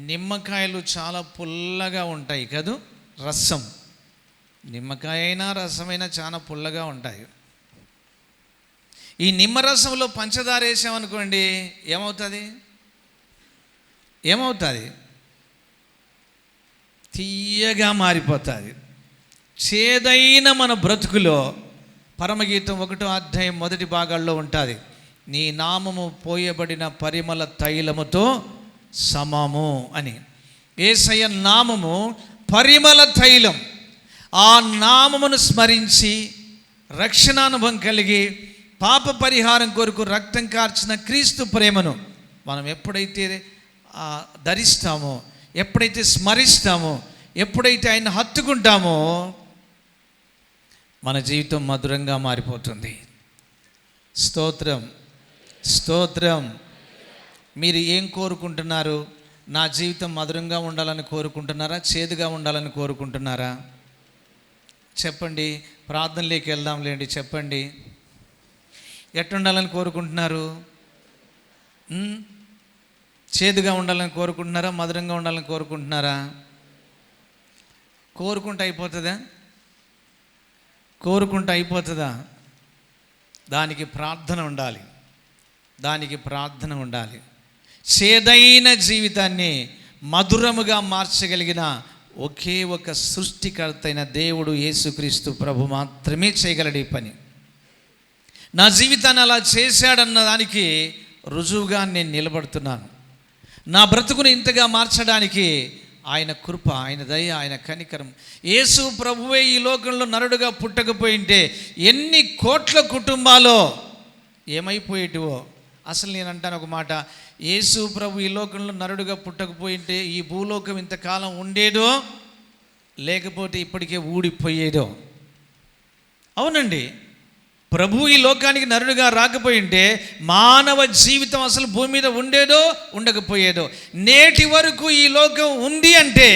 నిమ్మకాయలు చాలా పుల్లగా ఉంటాయి కదూ, రసం, నిమ్మకాయ అయినా రసమైనా చాలా పుల్లగా ఉంటాయి. ఈ నిమ్మరసంలో పంచదార వేసామనుకోండి ఏమవుతుంది? తీయగా మారిపోతుంది. చేదైన మన బ్రతుకులో పరమగీతం 1వ అధ్యాయం 1 భాగాల్లో ఉంటుంది, నీ నామము పోయబడిన పరిమళ తైలముతో సమము అని. యేసయ్య నామము పరిమళ తైలం. ఆ నామమును స్మరించి రక్షణానుభవం కలిగి పాప పరిహారం కొరకు రక్తం కార్చిన క్రీస్తు ప్రేమను మనం ఎప్పుడైతే ధరిస్తామో, ఎప్పుడైతే స్మరిస్తామో, ఎప్పుడైతే ఆయన హత్తుకుంటామో మన జీవితం మధురంగా మారిపోతుంది. స్తోత్రం, స్తోత్రం. మీరు ఏం కోరుకుంటున్నారు? నా జీవితం మధురంగా ఉండాలని కోరుకుంటున్నారా, చేదుగా ఉండాలని కోరుకుంటున్నారా? చెప్పండి. ప్రార్థనలోకి వెళ్దాంలేండి. చెప్పండి, ఎట్టుండాలని కోరుకుంటున్నారు? చేదుగా ఉండాలని కోరుకుంటున్నారా, మధురంగా ఉండాలని కోరుకుంటున్నారా? కోరుకుంటే అయిపోతుందా? కోరుకుంటే అయిపోతుందా? దానికి ప్రార్థన ఉండాలి, దానికి ప్రార్థన ఉండాలి. చేదైన జీవితాన్ని మధురముగా మార్చగలిగిన ఒకే ఒక సృష్టికర్త అయిన దేవుడు యేసుక్రీస్తు ప్రభు మాత్రమే చేయగలడు ఈ పని. నా జీవితాన్ని అలా చేశాడన్న దానికి రుజువుగా నేను నిలబడుతున్నాను. నా బ్రతుకును ఇంతగా మార్చడానికి ఆయన కృప, ఆయన దయ, ఆయన కనికరం. యేసు ప్రభువే ఈ లోకంలో నరుడుగా పుట్టకపోయింటే ఎన్ని కోట్ల కుటుంబాలో ఏమైపోయేటివో. అసలు నేను అంటాను ఒక మాట, యేసు ప్రభు ఈ లోకంలో నరుడుగా పుట్టకపోయింటే ఈ భూలోకం ఇంతకాలం ఉండేదో, లేకపోతే ఇప్పటికే ఊడిపోయేదో. అవునండి, ప్రభు ఈ లోకానికి నరుడుగా రాకపోయింటే మానవ జీవితం అసలు భూమి మీద ఉండేదో ఉండకపోయేదో. నేటి వరకు ఈ లోకం ఉంది అంటే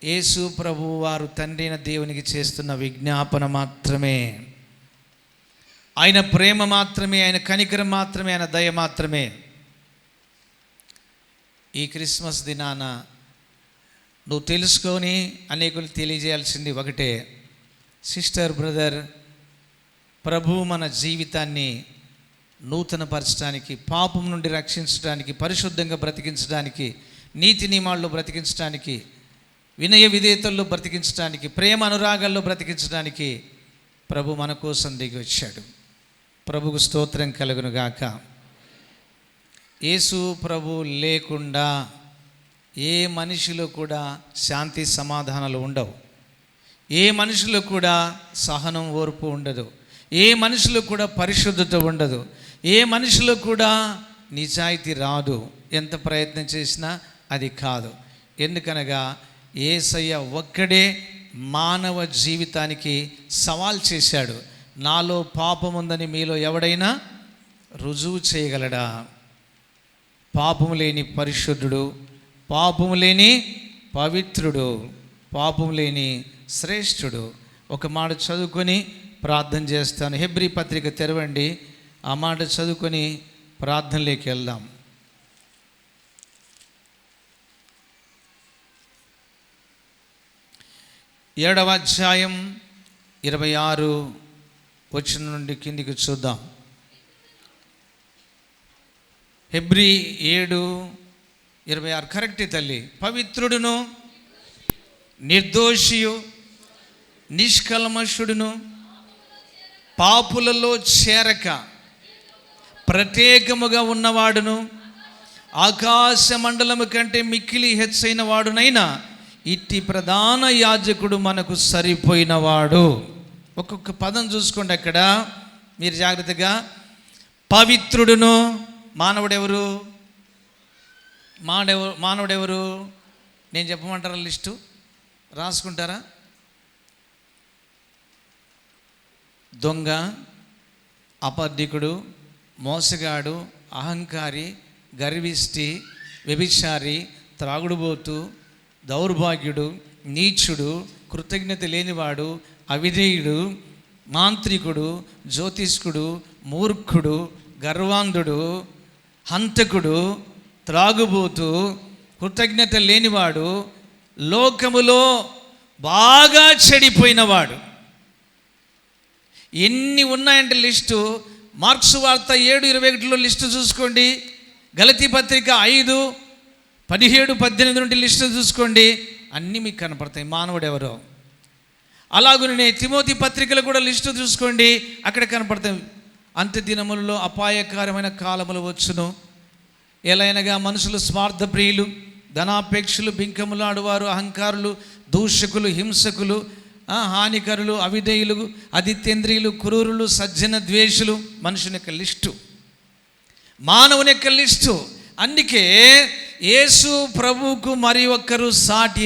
యేసు ప్రభు వారు తండ్రి అయిన దేవునికి చేస్తున్న విజ్ఞాపన మాత్రమే, ఆయన ప్రేమ మాత్రమే, ఆయన కనికరం మాత్రమే, ఆయన దయ మాత్రమే. ఈ క్రిస్మస్ దినాన నువ్వు తెలుసుకొని అనేకులు తెలియజేయాల్సింది ఒకటే, సిస్టర్, బ్రదర్, ప్రభు మన జీవితాన్ని నూతనపరచడానికి, పాపం నుండి రక్షించడానికి, పరిశుద్ధంగా బ్రతికించడానికి, నీతి నియమాల్లో బ్రతికించడానికి, వినయ విధేయతల్లో బ్రతికించడానికి, ప్రేమ అనురాగాల్లో బ్రతికించడానికి ప్రభు మన కోసం దిగి వచ్చాడు. ప్రభుకు స్తోత్రం కలుగును గాక. యేసు ప్రభు లేకుండా ఏ మనిషిలో కూడా శాంతి సమాధానాలు ఉండవు. ఏ మనిషిలో కూడా సహనం, ఓర్పు ఉండదు. ఏ మనిషిలో కూడా పరిశుద్ధత ఉండదు. ఏ మనిషిలో కూడా నిజాయితీ రాదు. ఎంత ప్రయత్నం చేసినా అది కాదు. ఎందుకనగా యేసయ్య ఒక్కడే మానవ జీవితానికి సవాల్ చేశాడు. నాలో పాపం ఉందని మీలో ఎవడైనా రుజువు చేయగలడా? పాపము లేని పరిశుద్ధుడు, పాపము లేని పవిత్రుడు, పాపము లేని శ్రేష్ఠుడు. ఒక మాట చదువుకొని ప్రార్థన చేస్తాను. హెబ్రీ పత్రిక తెరవండి, ఆ మాట చదువుకొని ప్రార్థనలోకి వెళ్దాం. ఏడవ అధ్యాయం 26 వచనం నుండి కిందికి చూద్దాం. హెబ్రీ 7:26 కరెక్టే తల్లి. పవిత్రుడును, నిర్దోషియు, నిష్కల్మషుడును, పాపులలో చేరక ప్రత్యేకముగా ఉన్నవాడును, ఆకాశ మండలము కంటే మిక్కిలి హెచ్చైన వాడునైనా ఇట్టి ప్రధాన యాజకుడు మనకు సరిపోయినవాడు. ఒక్కొక్క పదం చూసుకోండి అక్కడ మీరు జాగ్రత్తగా. పవిత్రుడును, మానవుడెవరు? మానవుడెవరు? నేను చెప్పమంటారా? లిస్టు రాసుకుంటారా? దొంగ, అబద్ధికుడు, మోసగాడు, అహంకారి, గర్విష్టి, వ్యభిచారి, త్రాగుడుబోతు, దౌర్భాగ్యుడు, నీచుడు, కృతజ్ఞత లేనివాడు, అవిధేయుడు, మాంత్రికుడు, జ్యోతిష్కుడు, మూర్ఖుడు, గర్వాంధుడు, హంతకుడు, త్రాగుబోతు, కృతజ్ఞత లేనివాడు, లోకములో బాగా చెడిపోయినవాడు. ఎన్ని ఉన్నాయంటే లిస్టు. మార్క్స్ వార్త 7:21 లిస్టు చూసుకోండి. గలతీ పత్రిక 5:17-18 నుండి లిస్టు చూసుకోండి. అన్నీ మీకు కనపడతాయి మానవుడు ఎవరో. అలాగనే తిమోతి పత్రికలు కూడా లిస్టు చూసుకోండి, అక్కడ కనపడతాయి. అంత్య దినములలో అపాయకరమైన కాలములు వచ్చును. ఎలాగనగా మనుషులు స్వార్థప్రియులు, ధనాపేక్షలు, బింకములాడువారు, అహంకారులు, దూషకులు, హింసకులు, హానికరులు, అవిధేయులు, అదిత్యేంద్రియులు, క్రూరులు, సజ్జన ద్వేషులు. మనుషుని యొక్క లిస్టు, మానవుని యొక్క లిస్టు. అందుకే యేసు ప్రభువుకు మరి ఒక్కరు సాటి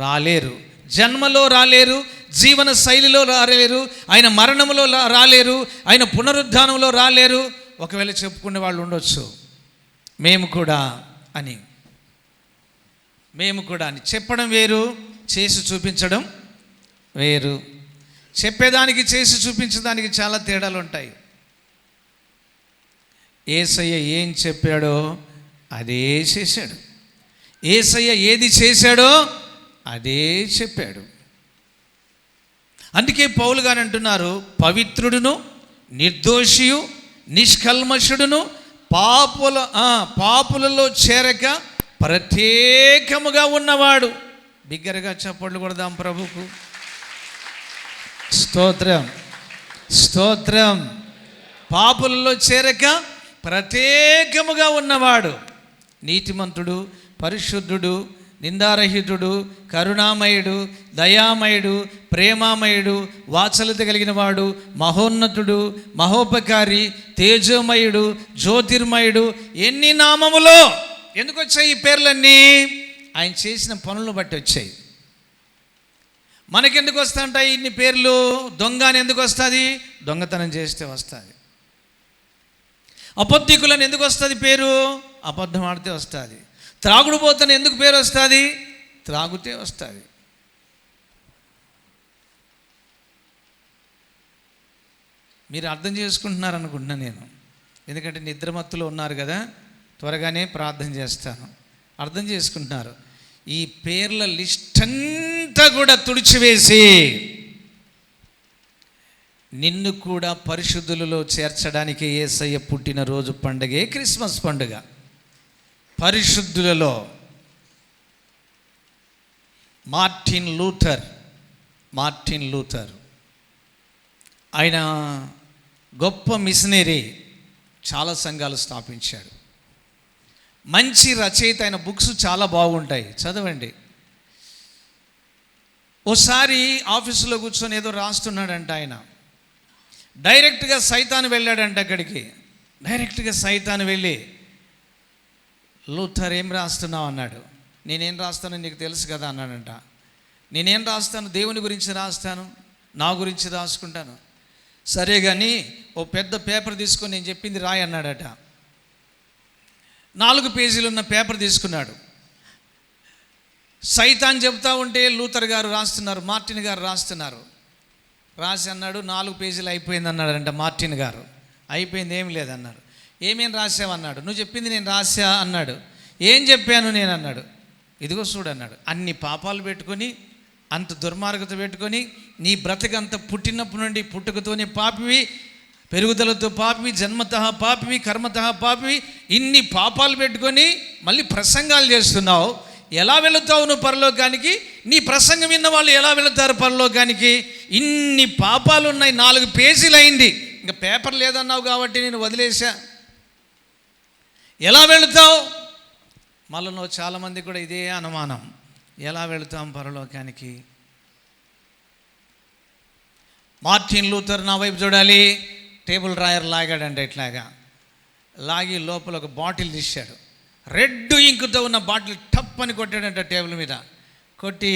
రాలేరు. జన్మలో రాలేరు, జీవన శైలిలో రాలేరు, ఆయన మరణంలో రాలేరు, ఆయన పునరుద్ధానంలో రాలేరు. ఒకవేళ చెప్పుకునే వాళ్ళు ఉండొచ్చు, మేము కూడా అని చెప్పడం వేరు, చేసి చూపించడం వేరు. చెప్పేదానికి చేసి చూపించడానికి చాలా తేడాలు ఉంటాయి. యేసయ్య ఏం చెప్పాడో అదే చేశాడు. యేసయ్య ఏది చేశాడో అదే చెప్పాడు. అందుకే పౌలు గారు అంటున్నారు, పవిత్రుడును, నిర్దోషియు, నిష్కల్మషుడును, పాపులలో చేరక ప్రత్యేకముగా ఉన్నవాడు. బిగ్గరగా చప్పట్లు కొడదాం ప్రభుకు. స్తోత్రం, స్తోత్రం. పాపులలో చేరక ప్రత్యేకముగా ఉన్నవాడు, నీతిమంతుడు, పరిశుద్ధుడు, నిందారహితుడు, కరుణామయుడు, దయామయుడు, ప్రేమామయుడు, వాత్సల్యత కలిగిన వాడు, మహోన్నతుడు, మహోపకారి, తేజోమయుడు, జ్యోతిర్మయుడు. ఎన్ని నామములో! ఎందుకు వచ్చాయి ఈ పేర్లన్నీ? ఆయన చేసిన పనులను బట్టి వచ్చాయి. మనకెందుకు వస్తుంటాయి ఇన్ని పేర్లు? దొంగ అని ఎందుకు వస్తుంది? దొంగతనం చేస్తే వస్తుంది. అబద్ధికులని ఎందుకు వస్తుంది పేరు? అబద్ధం ఆడితే వస్తుంది. త్రాగుడు పోతని ఎందుకు పేరు వస్తుంది? త్రాగుతే వస్తుంది. మీరు అర్థం చేసుకుంటున్నారు అనుకుంటున్నా నేను, ఎందుకంటే నిద్రమత్తులో ఉన్నారు కదా. త్వరగానే ప్రార్థన చేస్తాను. అర్థం చేసుకుంటున్నారు. ఈ పేర్ల లిస్ట్ అంతా కూడా తుడిచివేసి నిన్ను కూడా పరిశుద్ధులలో చేర్చడానికి యేసయ్య పుట్టినరోజు పండుగే క్రిస్మస్ పండుగ. పరిశుద్ధులలో మార్టిన్ లూథర్ ఆయన గొప్ప మిషనరీ, చాలా సంఘాలు స్థాపించాడు. మంచి రచయిత. ఆయన బుక్స్ చాలా బాగుంటాయి, చదవండి. ఓసారి ఆఫీసులో కూర్చొని ఏదో రాస్తున్నాడంట. ఆయన డైరెక్ట్గా సైతాను వెళ్ళాడంట అక్కడికి. డైరెక్ట్గా సైతాను వెళ్ళి, లూథర్ ఏం రాస్తున్నావు అన్నాడు. నేనేం రాస్తానో నీకు తెలుసు కదా అన్నాడంట. నేనేం రాస్తాను? దేవుని గురించి రాస్తాను, నా గురించి రాసుకుంటాను. సరే కానీ ఓ పెద్ద పేపర్ తీసుకొని నేను చెప్పింది రాయి అన్నాడట. 4 పేజీలు ఉన్న పేపర్ తీసుకున్నాడు. సైతాన్ చెప్తా ఉంటే లూథర్ గారు రాస్తున్నారు, మార్టిన్ గారు రాస్తున్నారు. రాసి అన్నాడు 4 పేజీలు అయిపోయింది అన్నాడంట మార్టిన్ గారు. అయిపోయింది, ఏం లేదన్నాడు. ఏమేం రాసావన్నాడు. నువ్వు చెప్పింది నేను రాసా అన్నాడు. ఏం చెప్పాను నేను అన్నాడు. ఇదిగో చూడన్నాడు. అన్ని పాపాలు పెట్టుకొని, అంత దుర్మార్గత పెట్టుకొని, నీ బ్రతకంత పుట్టినప్పటి నుండి పుట్టుకతోనే పాపివి, పెరుగుదలతో పాపివి, జన్మతః పాపివి, కర్మతః పాపివి, ఇన్ని పాపాలు పెట్టుకొని మళ్ళీ ప్రసంగాలు చేస్తున్నావు. ఎలా వెళుతావు నువ్వు పరలోకానికి? నీ ప్రసంగం విన్న వాళ్ళు ఎలా వెళుతారు పరలోకానికి? ఇన్ని పాపాలు ఉన్నాయి, 4 పేజీలు అయింది, ఇంకా పేపర్ లేదన్నావు కాబట్టి నేను వదిలేశా. ఎలా వెళుతావు? మనలో చాలామంది కూడా ఇదే అనుమానం, ఎలా వెళుతాం పరలోకానికి? మార్టిన్ లూథర్ నా వైపు చూడాలి. టేబుల్ డ్రాయర్ లాగాడంట. ఇట్లాగా లాగి లోపల ఒక బాటిల్ తీశాడు. రెడ్ ఇంకుతో ఉన్న బాటిల్ టప్ అని కొట్టాడంట. టేబుల్ మీద కొట్టి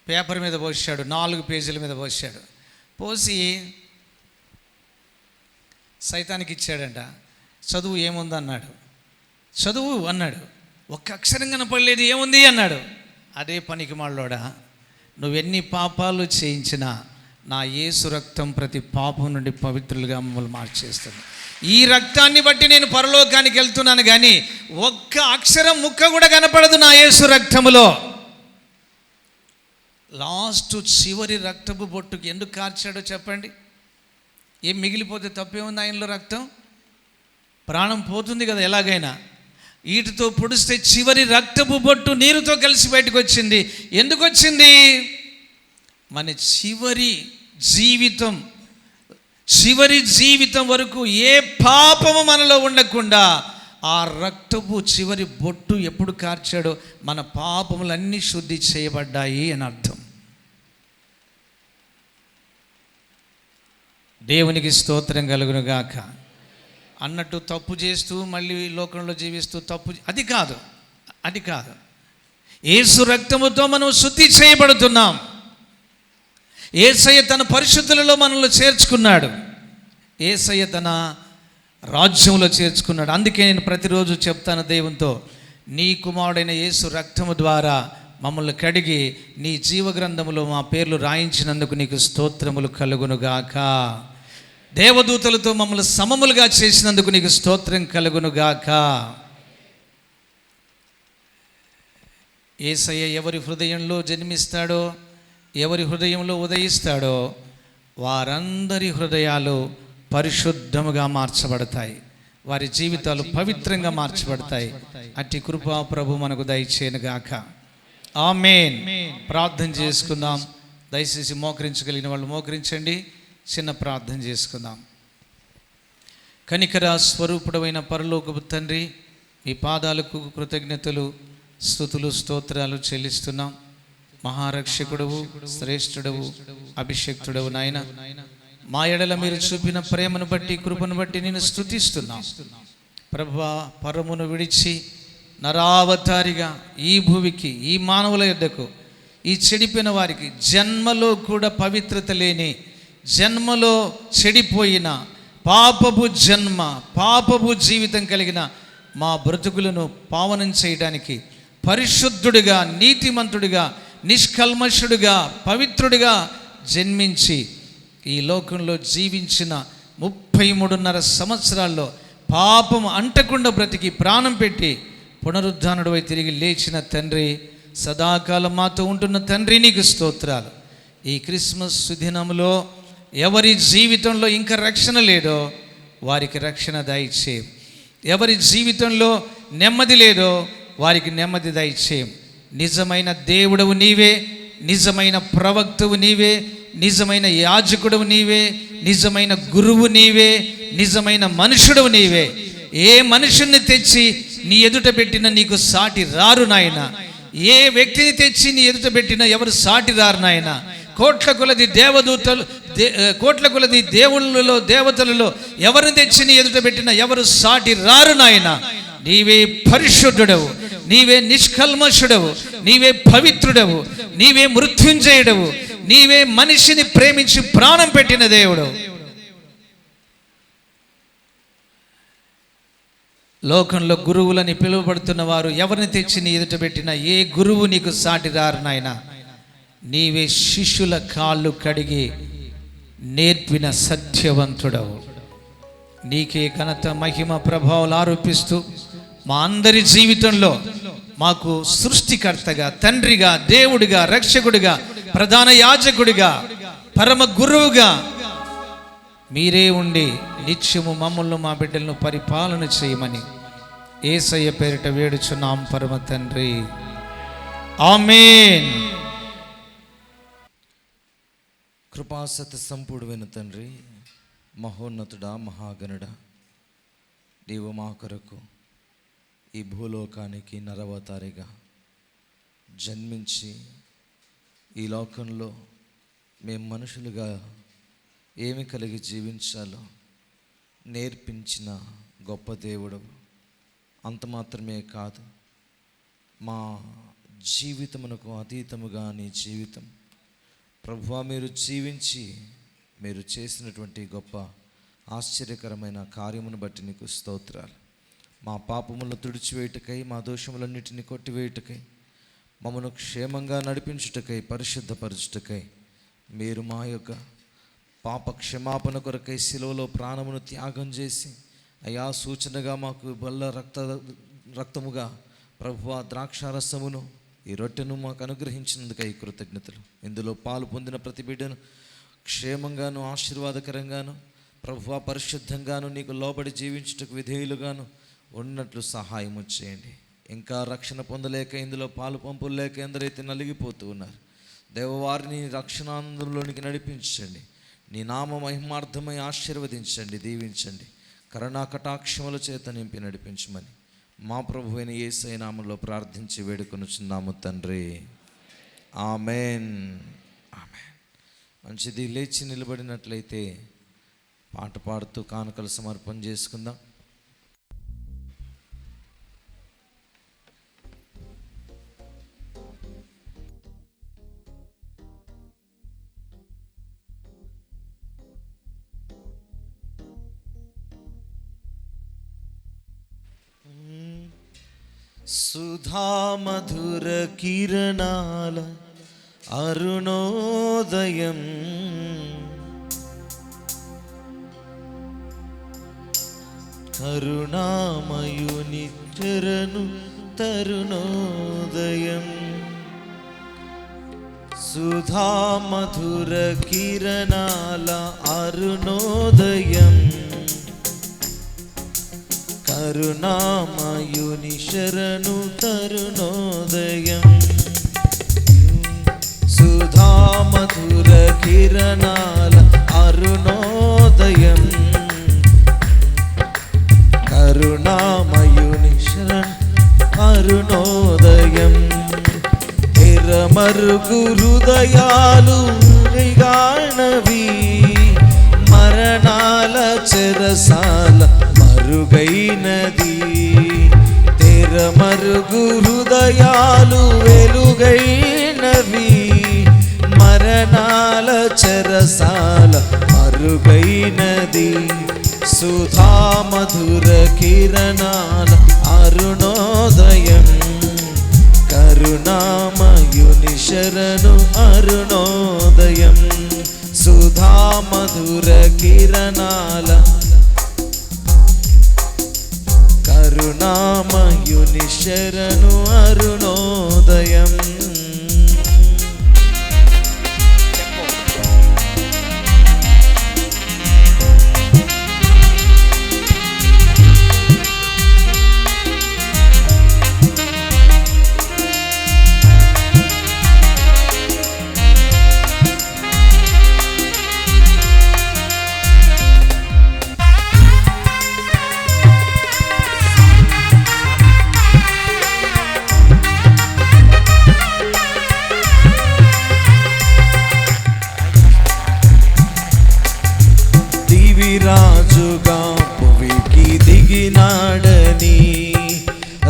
పేపర్ మీద పోసాడు, 4 పేజీల మీద పోసాడు. పోసి సైతానికి ఇచ్చాడంట. చదువు ఏముందన్నాడు. చదువు అన్నాడు. ఒక్క అక్షరం కనపడలేదు, ఏముంది అన్నాడు. అదే పనికి మాలోడా, నువ్వెన్ని పాపాలు చేయించినా నా యేసు రక్తం ప్రతి పాపం నుండి పవిత్రులుగా మమ్మల్ని మార్చేస్తుంది. ఈ రక్తాన్ని బట్టి నేను పరలోకానికి వెళ్తున్నాను, కానీ ఒక్క అక్షరం ముక్క కూడా కనపడదు నా యేసు రక్తములో. చివరి రక్తపు బొట్టుకి ఎందుకు కార్చాడో చెప్పండి. ఏం మిగిలిపోతే తప్పేముంది ఆయనలో? రక్తం, ప్రాణం పోతుంది కదా ఎలాగైనా. వీటితో పొడిస్తే చివరి రక్తపు బొట్టు నీరుతో కలిసి బయటకు వచ్చింది. ఎందుకు వచ్చింది? మన చివరి జీవితం వరకు ఏ పాపము మనలో ఉండకుండా ఆ రక్తపు చివరి బొట్టు ఎప్పుడు కార్చాడో మన పాపములన్నీ శుద్ధి చేయబడ్డాయి అని అర్థం. దేవునికి స్తోత్రం కలుగును గాక. అన్నట్టు తప్పు చేస్తూ మళ్ళీ లోకంలో జీవిస్తూ అది కాదు. యేసు రక్తముతో మనం శుద్ధి చేయబడుతున్నాం. యేసయ్య తన పరిశుద్ధులలో మనల్ని చేర్చుకున్నాడు. యేసయ్య తన రాజ్యంలో చేర్చుకున్నాడు. అందుకే నేను ప్రతిరోజు చెప్తాను దేవునితో, నీ కుమారుడైన యేసు రక్తము ద్వారా మమ్మల్ని కడిగి నీ జీవగ్రంథములో మా పేర్లు రాయించినందుకు నీకు స్తోత్రములు కలుగునుగాక. దేవదూతలతో మమ్మల్ని సమములుగా చేసినందుకు నీకు స్తోత్రం కలుగునుగాక. యేసయ్య ఎవరి హృదయంలో జన్మిస్తాడో, ఎవరి హృదయంలో ఉదయిస్తాడో వారందరి హృదయాలు పరిశుద్ధముగా మార్చబడతాయి. వారి జీవితాలు పవిత్రంగా మార్చబడతాయి. అట్టి కృపా ప్రభు మనకు దయచేయనుగాక. ఆమేన్. ప్రార్థన చేసుకుందాం. దయచేసి మోకరించగలిగిన వాళ్ళు మోకరించండి. చిన్న ప్రార్థన చేసుకుందాం. కనికర స్వరూపుడమైన పరలోకపు తండ్రి, మీ పాదాలకు కృతజ్ఞతలు, స్తుతులు, స్తోత్రాలు చెల్లిస్తున్నాం. మహారక్షకుడవు, శ్రేష్ఠుడవు, అభిషక్తుడవు నాయన, మా ఎడల మీరు చూపిన ప్రేమను బట్టి, కృపను బట్టి నేను స్తుతిస్తున్నాం. ప్రభువా, పరమును విడిచి నరావతారిగా ఈ భూమికి, ఈ మానవుల యొద్దకు, ఈ చెడిపోయిన వారికి, జన్మలో కూడా పవిత్రత లేని, జన్మలో చెడిపోయిన పాపపు జన్మ, పాపపు జీవితం కలిగిన మా బ్రతుకులను పావనం చేయడానికి పరిశుద్ధుడిగా, నీతిమంతుడిగా, నిష్కల్మషుడిగా, పవిత్రుడిగా జన్మించి ఈ లోకంలో జీవించిన 33.5 సంవత్సరాల్లో పాపం అంటకుండా బ్రతికి ప్రాణం పెట్టి పునరుద్ధానుడివై తిరిగి లేచిన తండ్రి, సదాకాలం మాతో ఉంటున్న తండ్రి, నీకు స్తోత్రాలు. ఈ క్రిస్మస్ సుదినంలో ఎవరి జీవితంలో ఇంకా రక్షణ లేదో వారికి రక్షణ దయచేయం. ఎవరి జీవితంలో నెమ్మది లేదో వారికి నెమ్మది దయచేయం. నిజమైన దేవుడవు నీవే, నిజమైన ప్రవక్తవు నీవే, నిజమైన యాజకుడవు నీవే, నిజమైన గురువు నీవే, నిజమైన మనుషుడవు నీవే. ఏ మనుషుల్ని తెచ్చి నీ ఎదుట పెట్టినా నీకు సాటి రారు నాయన. ఏ వ్యక్తిని తెచ్చి నీ ఎదుట పెట్టినా ఎవరు సాటి రారు నాయన. కోట్ల కొలది దేవదూతలు, కోట్ల కొలది దేవుళ్ళలో, దేవతలలో ఎవరిని తెచ్చి నీ ఎదుట పెట్టినా ఎవరు సాటి రారు నాయన. నీవే పరిశుద్ధుడవు, నీవే నిష్కల్మషుడవు, నీవే పవిత్రుడవు, నీవే మృత్యుంజయుడవు, నీవే మనిషిని ప్రేమించి ప్రాణం పెట్టిన దేవుడు. లోకంలో గురువులని పిలువబడుతున్న వారు ఎవరిని తెచ్చి నీ ఎదుట పెట్టినా ఏ గురువు నీకు సాటి రారు నాయన. నీవే శిష్యుల కాళ్ళు కడిగి నేర్పిన సత్యవంతుడవు. నీకే ఘనత, మహిమ, ప్రభావాలు ఆరోపిస్తూ మా అందరి జీవితంలో మాకు సృష్టికర్తగా, తండ్రిగా, దేవుడిగా, రక్షకుడిగా, ప్రధాన యాజకుడిగా, పరమ గురువుగా మీరే ఉండి నిత్యము మమ్మల్ని, మా బిడ్డలను పరిపాలన చేయమని యేసయ్య పేరిట వేడుచున్నాం పరమ తండ్రి. ఆమేన్. కృపాసత్య సంపూర్ణమైన తండ్రి, మహోన్నతుడా, మహాగణుడా, నీవు మా కొరకు ఈ భూలోకానికి నరవతారిగా జన్మించి ఈ లోకంలో మేము మనుషులుగా ఏమి కలిగి జీవించాలో నేర్పించిన గొప్ప దేవుడు. అంత మాత్రమే కాదు, మా జీవితమునకు అతీతముగా నీ జీవితం ప్రభువా మీరు జీవించి మీరు చేసినటువంటి గొప్ప ఆశ్చర్యకరమైన కార్యమును బట్టి నీకు స్తోత్రాలు. మా పాపములను తుడిచివేయుటకై, మా దోషములన్నిటిని కొట్టివేయుటకై, మమ్మను క్షేమంగా నడిపించుటకై, పరిశుద్ధపరచుటకై మీరు మా యొక్క పాప క్షమాపణ కొరకై శిలువలో ప్రాణమును త్యాగం చేసి, అయా సూచనగా మాకు బల్ల రక్తముగా ప్రభువా ద్రాక్షారసమును, ఈ రొట్టెను మాకు అనుగ్రహించినందుకై కృతజ్ఞతలు. ఇందులో పాలు పొందిన ప్రతి బిడ్డను క్షేమంగాను, ఆశీర్వాదకరంగాను, ప్రభువా పరిశుద్ధంగాను, నీకు లోబడి జీవించుటకు విధేయులుగాను ఉన్నట్లు సహాయము చేయండి. ఇంకా రక్షణ పొందలేక, ఇందులో పాలు పంపులు లేక ఎందరైతే నలిగిపోతూ ఉన్నారు, దేవవారిని రక్షణానందంలోనికి నడిపించండి. నీ నామ మహిమార్థమై ఆశీర్వదించండి, దీవించండి. కరుణా కటాక్షముల చేత నింపి నడిపించమని మా ప్రభువైన యేసయ్య నామములో ప్రార్థించి వేడుకొనుచున్నాము తండ్రి. ఆమెన్. ఆమెన్. మంచిది. లేచి నిలబడినట్లయితే పాట పాడుతూ కానుకలు సమర్పణ చేసుకుందాం. సుధా మధుర కిరణాల అరుణోదయం, కరుణామయుని చరణు తరుణోదయం. సుధా మధుర కిరణాల అరుణోదయం, కరుణామయుని శరణు తరుణోదయం సుధామధుర కిరణాల అరుణోదయం కరుణామయుని శరణు అరుణోదయం ఎర్రమరుగు హృదయాలు విగాణవి మరణాల చెరసాల మరుగైనది తెరమరుగు హృదయాలు వెలుగైనవి మరణాల చెరసాల మరుగైనది సుధామధుర కిరణాల అరుణోదయం కరుణామయుని శరణు అరుణోదయం సుధామధుర కిరణాల కరుణామయుని శరణు అరుణోదయం రాజుగా భువికి దిగినాడని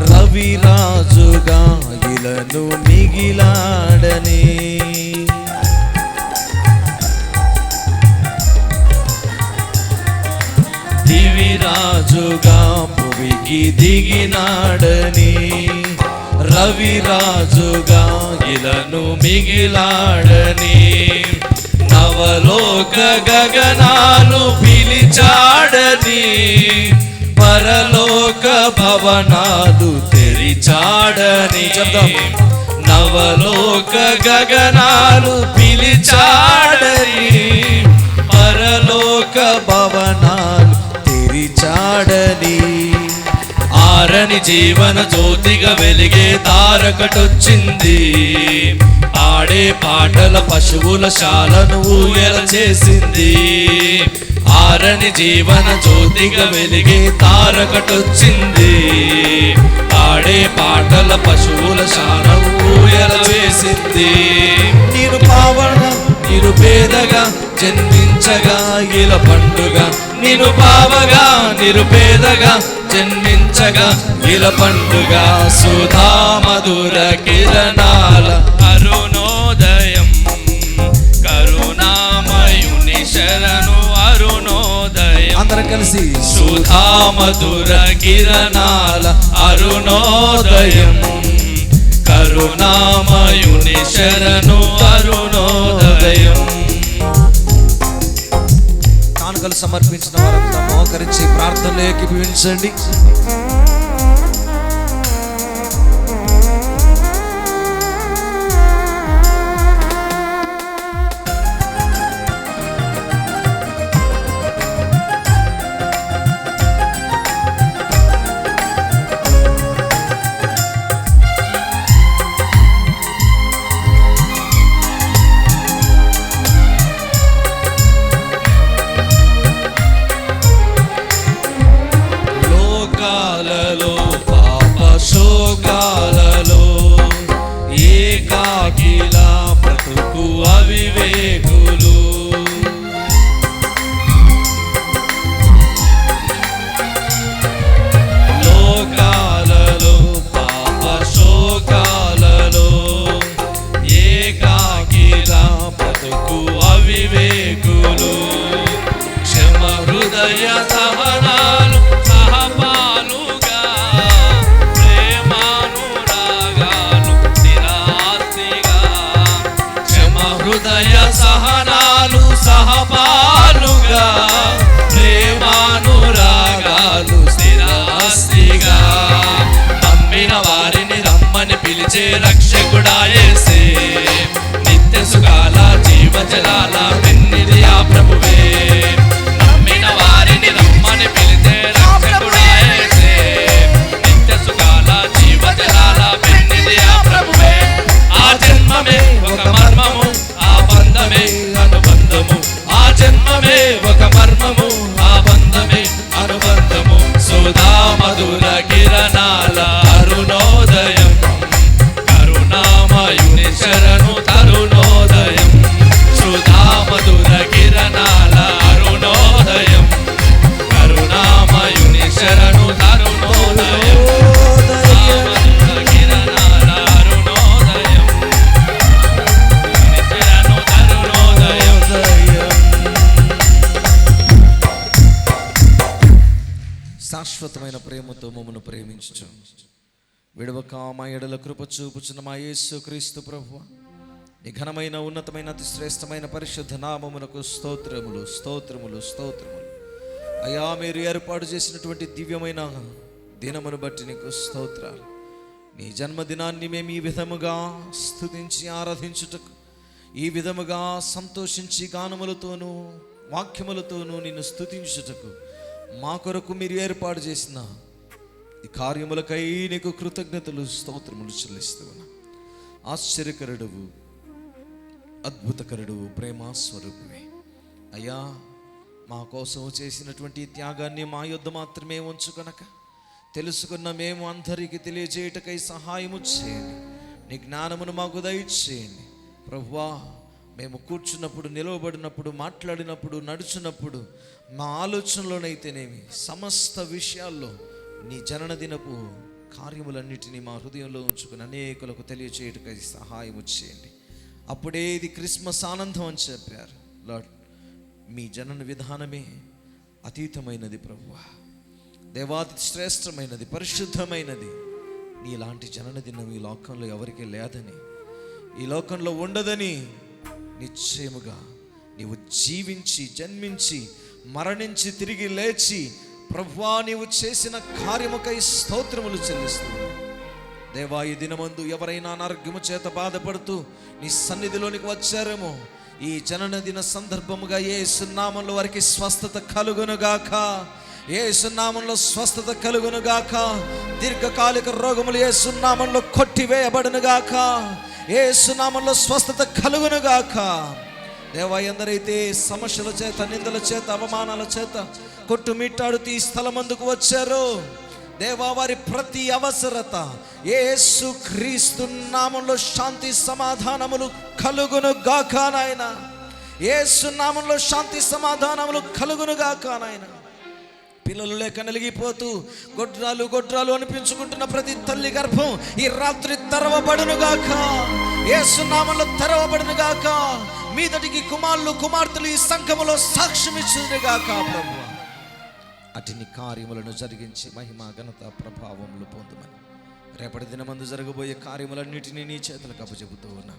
రవిరాజుగా ఇలను మిగిలాడని దివిరాజుగా భువికి దిగినాడని రవిరాజుగా ఇలను మిగిలాడని నవలోక గగనాలు పిలిచాడని పరలోక భవనాలు తెరిచాడని నవలోక గగనాలు పిలిచాడని పరలోక భవనాలు తెరిచాడని ఆరని జీవన జ్యోతిగా వెలిగే తారకటొచ్చింది ఆడే పాటల పశువుల శాలను ఊయల చేసింది ఆరని జీవన జ్యోతిగా వెలిగే తారకటొచ్చింది ఆడే పాటల పశువుల శాలను ఊయల చేసింది నీరు పావన నిరుపేదగా జన్మించగా ఇల పండుగ నిను పావగా నిరుపేదగా జన్మించగా ఇల పండుగ సుధామధుర కిరణాల అరుణోదయం కరుణామయుని శరణు అరుణోదయం అందరం కలిసి సుధామధుర కిరణాల అరుణోదయం కరుణామయుని శరణు అరుణోదయం కానుకలు సమర్పించిన వారంతా మోకరించి ప్రార్థనలో ఏకీభవించండి శోకాలలో ఏకాకిలా బ్రతుకు అవివేకులు లోకాలలో పాప శోకాలలో ఏకాకిలా బ్రతుకు అవివేకులు క్షమ హృదయ సహనాలు సహపాలుగా హృదయ సహనాలు సహపాలుగా ప్రేమానురాగాలు స్థిరాస్తిగా నమ్మిన వారిని రమ్మని పిలిచే రక్షకుడా యేసే నిత్య సుఖాల జీవజలాల వెన్నిది ఆ ప్రభువే నమ్మిన వారిని రమ్మని పిలిచే రక్షకుడా యేసే అప్పగించు. విడవక మా ఎడల కృప చూపుచున్న మా యేసు క్రీస్తు ప్రభువా, నీ ఘనమైన ఉన్నతమైన అతి శ్రేష్టమైన పరిశుద్ధ నామమునకు స్తోత్రములు స్తోత్రములు స్తోత్రములు. అయ్యా, మీరు ఏర్పాటు చేసినటువంటి దివ్యమైన దినమును బట్టి నీకు స్తోత్రాలు. నీ జన్మదినాన్ని మేము ఈ విధముగా స్తుతించి ఆరాధించుటకు, ఈ విధముగా సంతోషించి గానములతోనూ వాక్యములతోనూ నిన్ను స్తుతించుటకు మా కొరకు మీరు ఏర్పాటు చేసిన ఈ కార్యములకై నీకు కృతజ్ఞతలు స్తోత్రములు చెల్లిస్తూ ఉన్నా. ఆశ్చర్యకరుడువు, అద్భుతకరుడు, ప్రేమ స్వరూపమే అయ్యా, మా కోసం చేసినటువంటి త్యాగాన్ని మా యొద్ద మాత్రమే ఉంచుకొనక తెలుసుకున్న మేము అందరికీ తెలియజేయటకై సహాయము చేయండి. నీ జ్ఞానమును మాకు దయచేయండి ప్రభువా. మేము కూర్చున్నప్పుడు, నిలవబడినప్పుడు, మాట్లాడినప్పుడు, నడుచున్నప్పుడు, మా ఆలోచనలోనైతేనేమి సమస్త విషయాల్లో నీ జననదినపు కార్యములన్నిటినీ మా హృదయంలో ఉంచుకుని అనేకులకు తెలియజేయటకై సహాయము చేయండి. అప్పుడే ఇది క్రిస్మస్ ఆనందం అని చెప్పారు లార్డ్. మీ జనన విధానమే అతీతమైనది ప్రభువా, దేవాతి శ్రేష్టమైనది, పరిశుద్ధమైనది. నీలాంటి జనన దినం ఈ లోకంలో ఎవరికీ లేదని, ఈ లోకంలో ఉండదని నిశ్చయముగా నీవు జీవించి, జన్మించి, మరణించి, తిరిగి లేచి ప్రభువా నీవు చేసిన కార్యముకై స్తోత్రములు చెల్లిస్తున్నావు దేవా. ఈ దినమందు ఎవరైనా అనారోగ్యము చేత బాధపడుతూ నీ సన్నిధిలోనికి వచ్చారేమో, ఈ జనన దిన సందర్భముగా యేసు నామములో వారికి స్వస్థత కలుగునుగాక, యేసు నామములో స్వస్థత కలుగునుగాక. దీర్ఘకాలిక రోగములు యేసు నామములో కొట్టివేయబడునుగాక, యేసు నామములో స్వస్థత కలుగునుగాక. దేవా, ఎందరైతే సమస్యల చేత, నిందల చేత, అవమానాల చేత కొట్టుమిట్టాడుతూ ఈ స్థలమందుకు వచ్చారో దేవా, వారి ప్రతి అవసరత యేసు క్రీస్తు నామములో శాంతి సమాధానములు కలుగును గాక నాయన. యేసు నామములో శాంతి సమాధానములు కలుగును గాక నాయన. పిల్లలు లేక నలిగిపోతూ గొడ్రాలు గొడ్రాలు అనిపించుకుంటున్న ప్రతి తల్లి గర్భం ఈ రాత్రి తెరవబడును గాక, యేసు నామములో తెరవబడును గాక. మీదటికి కుమారులు కుమార్తెలు ఈ సంఘములో సాక్ష్యం ఇచ్చును గాక ప్రభువా. అటుని కార్యములను జరిగించి మహిమ, ఘనత, ప్రభావములు పొందుమని రేపటి దినమందు జరగబోయే కార్యములన్నిటినీ నీ చేతులకు అప్పచెబుతూ ఉన్నా.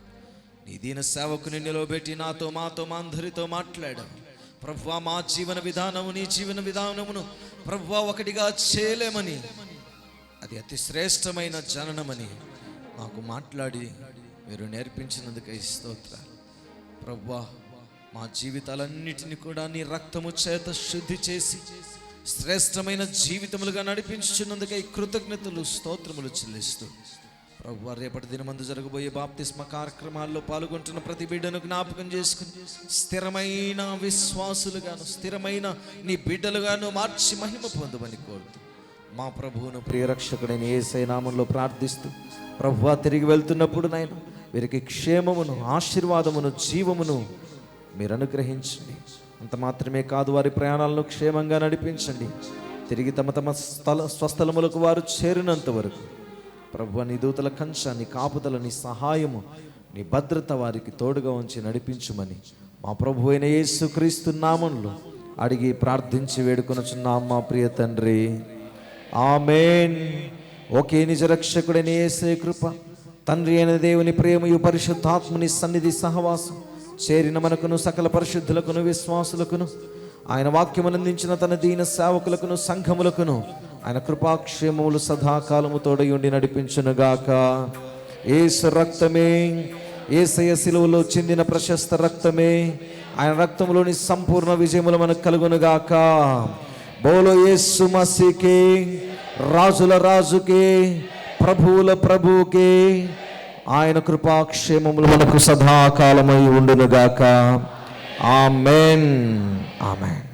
నీ దీన సేవకుని నిలవబెట్టి నాతో, మాతో, మా అందరితో మాట్లాడావు ప్రభువా. మా జీవన విధానము, నీ జీవన విధానమును ప్రభువా ఒకటిగా చేయలేమని, అది అతి శ్రేష్టమైన జననమని మాకు మాట్లాడి మీరు నేర్పించినందుకై స్తోత్రాలు ప్రభువా. మా జీవితాలన్నిటిని కూడా నీ రక్తము చేత శుద్ధి చేసి శ్రేష్టమైన జీవితములుగా నడిపించుచున్నందుకై కృతజ్ఞతలు స్తోత్రములు చెల్లిస్తూ ప్రభువా, రేపటి దినమందు జరగబోయే బాప్తిస్మ కార్యక్రమాల్లో పాల్గొంటున్న ప్రతి బిడ్డను జ్ఞాపకం చేసుకుని స్థిరమైన విశ్వాసులుగాను, స్థిరమైన నీ బిడ్డలుగాను మార్చి మహిమ పొందమని కోరుతూ మా ప్రభువును ప్రియరక్షకుడైన యేసయ్య నామములో ప్రార్థిస్తూ ప్రభువా, తిరిగి వెళ్తున్నప్పుడు నాయన వీరికి క్షేమమును, ఆశీర్వాదమును, జీవమును మీరు అనుగ్రహించండి. అంత మాత్రమే కాదు, వారి ప్రయాణాలను క్షేమంగా నడిపించండి. తిరిగి తమ తమ స్వస్థలములకు వారు చేరినంత వరకు ప్రభువా, నీ దూతల కంచె, నీ కాపుదల, నీ సహాయము, నీ భద్రత వారికి తోడుగా ఉంచి నడిపించుమని మా ప్రభు అయిన యేసుక్రీస్తు నామములో అడిగి ప్రార్థించి వేడుకొనుచున్నాం మా ప్రియ తండ్రి, ఆమేన్. ఒకే నిజ రక్షకుడైన యేసయ్య కృప, తండ్రి అయిన దేవుని ప్రేమయు, పరిశుద్ధాత్ముని సన్నిధి సహవాసం చేరిన మనకును, సకల పరిశుద్ధులకును, విశ్వాసులకును, ఆయన వాక్యమునందించిన తన దీన సేవకులకును, సంఘములకును ఆయన కృపాక్షేమములు సదాకాలము తోడయుండి నడిపించునుగాక. యేసు రక్తమే, యేసయ్య శిలువలో చెందిన ప్రశస్త రక్తమే, ఆయన రక్తంలోని సంపూర్ణ విజయములు మనకు కలుగునుగాక. బోలో యేసు మసీకే, రాజుల రాజుకే, ప్రభువుల ప్రభువుకే ఆయన కృపాక్షేమములు మనకు సదాకాలమై ఉండునుగాక. ఆమేన్, ఆమేన్.